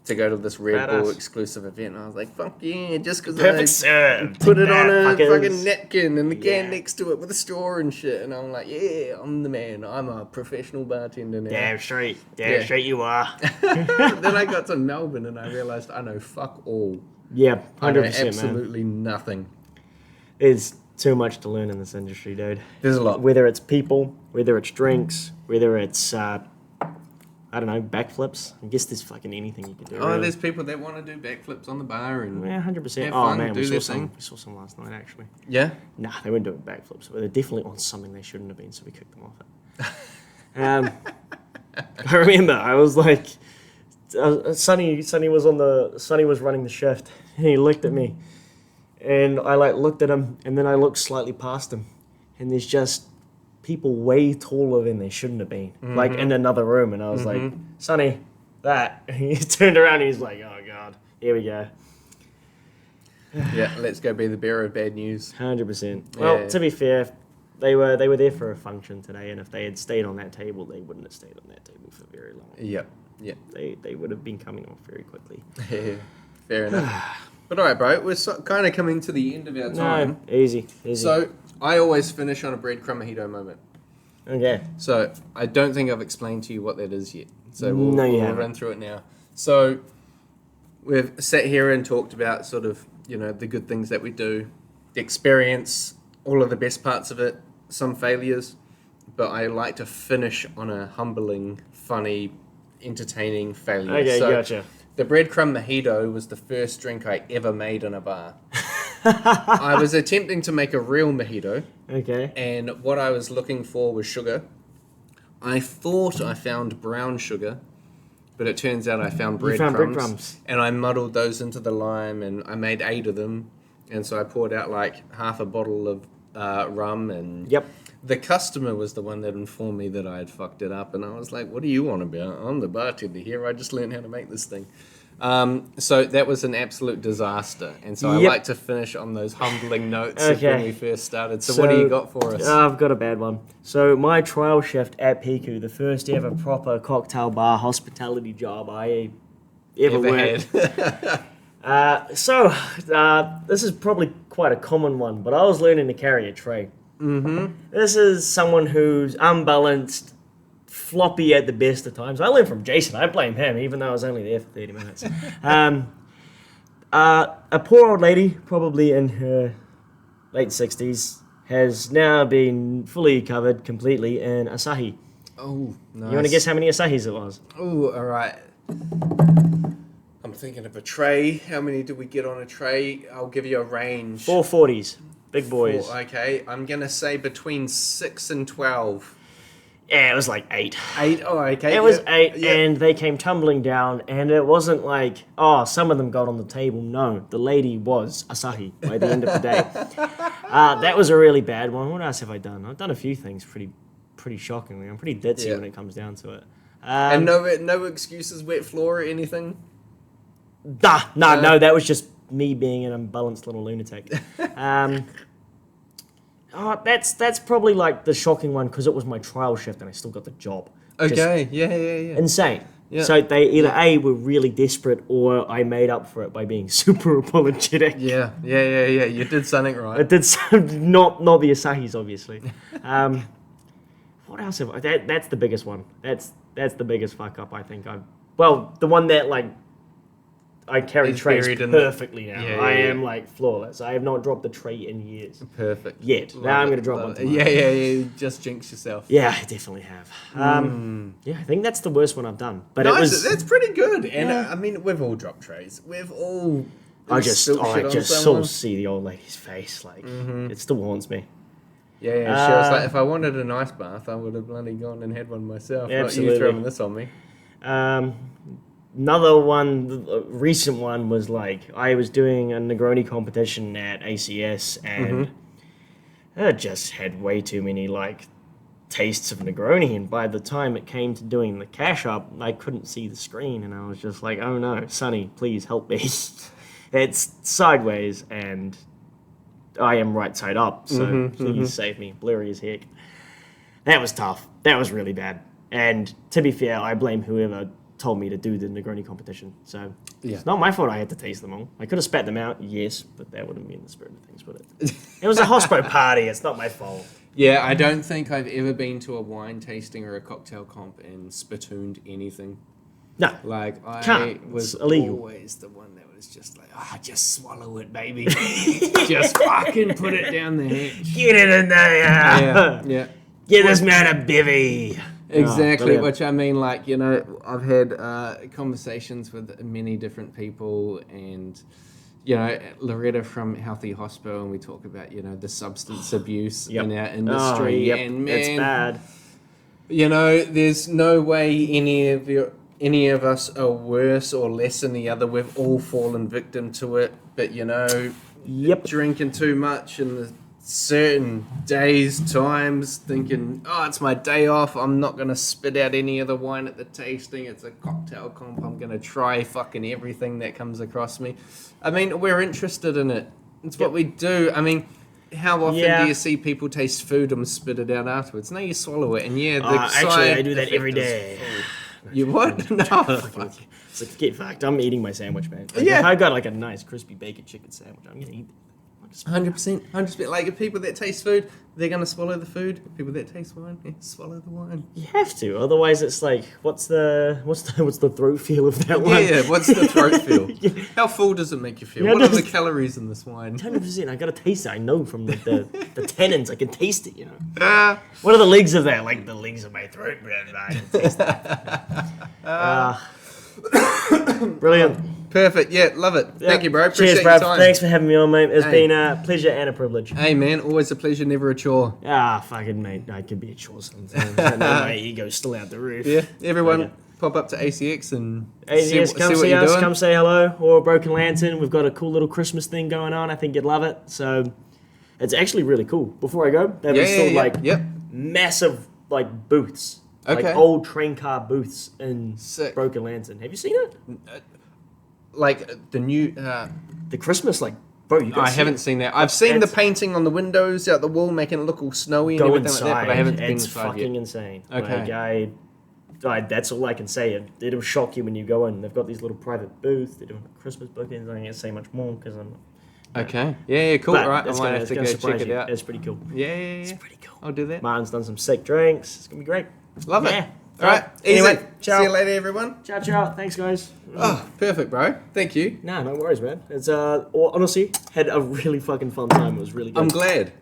to go to this Red Bull Badass. exclusive event. And I was like, fuck yeah, just because Perfect I serve. put it Take on that, a fuckers. fucking napkin and the can Yeah. next to it with a straw and shit. And I'm like, yeah, I'm the man. I'm a professional bartender now. Damn straight. Yeah. Straight you are. Then I got to Melbourne and I realised I know fuck all. Yeah, I know 100%, man. absolutely nothing. There's too much to learn in this industry, dude. There's a lot. Whether it's people, whether it's drinks, whether it's, I don't know, backflips. I guess there's fucking anything you can do. Oh, really. there's people that want to do backflips on the bar and Yeah, 100%. have Oh, fun, man, do we their saw thing. some last night, actually. Yeah. Nah, they weren't doing backflips, but they're definitely on something they shouldn't have been, so we kicked them off it. I remember, I was like, Sonny was running the shift, and he looked at me, and I looked at him, and then I looked slightly past him, and there's just people way taller than they shouldn't have been, like in another room, and I was like, Sonny, that. And he turned around, and he's like, oh god, here we go. Yeah, let's go be the bearer of bad news. 100%. Well, Yeah. to be fair, they were there for a function today, and if they had stayed on that table, they wouldn't have stayed on that table for very long. Yep. They would have been coming off very quickly. Fair enough. But all right, bro, we're kind of coming to the end of our time. No, easy. So I always finish on a breadcrumb mojito moment. Okay. So I don't think I've explained to you what that is yet. So No, you we'll haven't. run through it now. So we've sat here and talked about sort of, the good things that we do, the experience, all of the best parts of it, some failures. But I like to finish on a humbling, funny, entertaining failure. Okay, So gotcha. the breadcrumb mojito was the first drink I ever made in a bar. I was attempting to make a real mojito. Okay. And what I was looking for was sugar. I thought I found brown sugar, but it turns out I found You found breadcrumbs. breadcrumbs. And I muddled those into the lime, and I made 8 of them. And so I poured out half a bottle of rum. And Yep. the customer was the one that informed me that I had fucked it up. And I was like, what do you on about? I'm the bartender here. I just learned how to make this thing. So that was an absolute disaster. And so I Yep. like to finish on those humbling notes of when Okay. we first started. So what do you got for us? I've got a bad one. So my trial shift at Piku, the first ever proper cocktail bar hospitality job I ever worked. This is probably quite a common one, but I was learning to carry a tray. Mm-hmm. This is someone who's unbalanced, floppy at the best of times. I learned from Jason. I blame him, even though I was only there for 30 minutes. A poor old lady, probably in her late 60s, has now been fully covered completely in Asahi. Oh, nice. You want to guess how many Asahis it was? Oh, all right. I'm thinking of a tray. How many do we get on a tray? I'll give you a range. 440s. Big boys. Okay, I'm going to say between 6 and 12. Yeah, it was like 8. 8? Oh, okay. It was 8, and they came tumbling down, and it wasn't like, oh, some of them got on the table. No, the lady was Asahi by the end of the day. That was a really bad one. What else have I done? I've done a few things pretty shockingly. I'm pretty ditzy when it comes down to it. And no excuses, wet floor or anything? No, that was just me being an unbalanced little lunatic. That's probably like the shocking one because it was my trial shift and I still got the job. Okay, yeah. Insane. Yeah. So they either A, were really desperate, or I made up for it by being super apologetic. Yeah. You did something right. I did not the Asahis, obviously. What else have I? That's the biggest one. That's the biggest fuck up I think I've. Well, the one that like I carry trays perfectly now. I am like flawless. I have not dropped the tray in years. Perfect. Yet. Now I'm going to drop one tomorrow. Yeah. You just jinx yourself. Yeah, I definitely have. Yeah, I think that's the worst one I've done. But that's pretty good. And I mean, we've all dropped trays. We've all. I just still see the old lady's face. Like it still haunts me. Yeah. She was like, if I wanted an ice bath, I would have bloody gone and had one myself. Absolutely. Not you throwing this on me. Another one, a recent one, was like I was doing a Negroni competition at ACS and I just had way too many like tastes of Negroni, and by the time it came to doing the cash up, I couldn't see the screen and I was just like, oh no, Sonny, please help me. It's sideways and I am right side up, so please save me. Blurry as heck. That was tough. That was really bad. And to be fair, I blame whoever told me to do the Negroni competition. So it's not my fault I had to taste them all. I could have spat them out, yes, but that wouldn't be in the spirit of things, would it? It was a hospo party. It's not my fault. Yeah, I don't think I've ever been to a wine tasting or a cocktail comp and spittooned anything. No. Like, I Can't. was It's illegal. always the one that was just like, just swallow it, baby. Just fucking put it down the hatch. Get it in there. Yeah. Get this man a bivvy. Exactly, which I mean, like, you know, I've had conversations with many different people and, you know, Loretta from Healthy Hospital, and we talk about, you know, the substance abuse in our industry. And man, it's bad. You know, there's no way any of us are worse or less than the other. We've all fallen victim to it, but, you know, drinking too much and the certain days, times, thinking, it's my day off, I'm not going to spit out any of the wine at the tasting, it's a cocktail comp, I'm going to try fucking everything that comes across me. I mean, we're interested in it. It's what we do. I mean, how often do you see people taste food and spit it out afterwards? No, you swallow it, and actually, I do that every day. You what? No. It's like, get fucked. I'm eating my sandwich, man. Like, if I got like a nice crispy bacon chicken sandwich, I'm going to eat it. 100%. Like, if people that taste food, they're gonna swallow the food. People that taste wine, swallow the wine. You have to, otherwise it's like, what's the throat feel of that one? Yeah. What's the throat feel? How full does it make you feel? What are the calories in this wine? 100%. I gotta taste it. I know from the tannins. I can taste it. You know. What are the legs of that? Like the legs of my throat, man. I can taste that. Brilliant. Perfect. Yeah, love it. Yeah. Thank you, bro. Appreciate Cheers, bro. your time. Thanks for having me on, mate. It's been a pleasure and a privilege. Hey, man. Always a pleasure, never a chore. Fucking mate. I could be a chore sometimes. I know my ego's still out the roof. Yeah. Everyone, pop up to ACX and come see us. Doing. Come say hello. Or Broken Lantern. We've got a cool little Christmas thing going on. I think you'd love it. So it's actually really cool. Before I go, there was still massive like booths. Okay. Like old train car booths in Sick. Broken Lantern. Have you seen it? Like the new... the Christmas, like, bro, you I haven't seen that. I've seen the painting on the windows out the wall, making it look all snowy and everything like that, but I haven't been inside yet. It's fucking insane. Okay. Like, that's all I can say. It'll shock you when you go in. They've got these little private booths. They're doing Christmas bookings. I can't say much more because I'm... Okay. Yeah, cool. But right, I might have to go check it out. It's pretty cool. Yeah. It's pretty cool. I'll do that. Martin's done some sick drinks. It's going to be great. Love it. All right. Easy. Anyway, ciao. See you later, everyone. Ciao, ciao. Thanks, guys. Oh, perfect, bro. Thank you. Nah, no worries, man. It's honestly had a really fucking fun time. It was really good. I'm glad.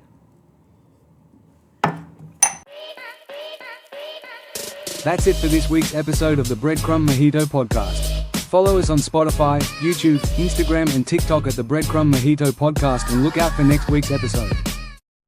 That's it for this week's episode of the Breadcrumb Mojito podcast. Follow us on Spotify, YouTube, Instagram and TikTok at the Breadcrumb Mojito podcast and look out for next week's episode.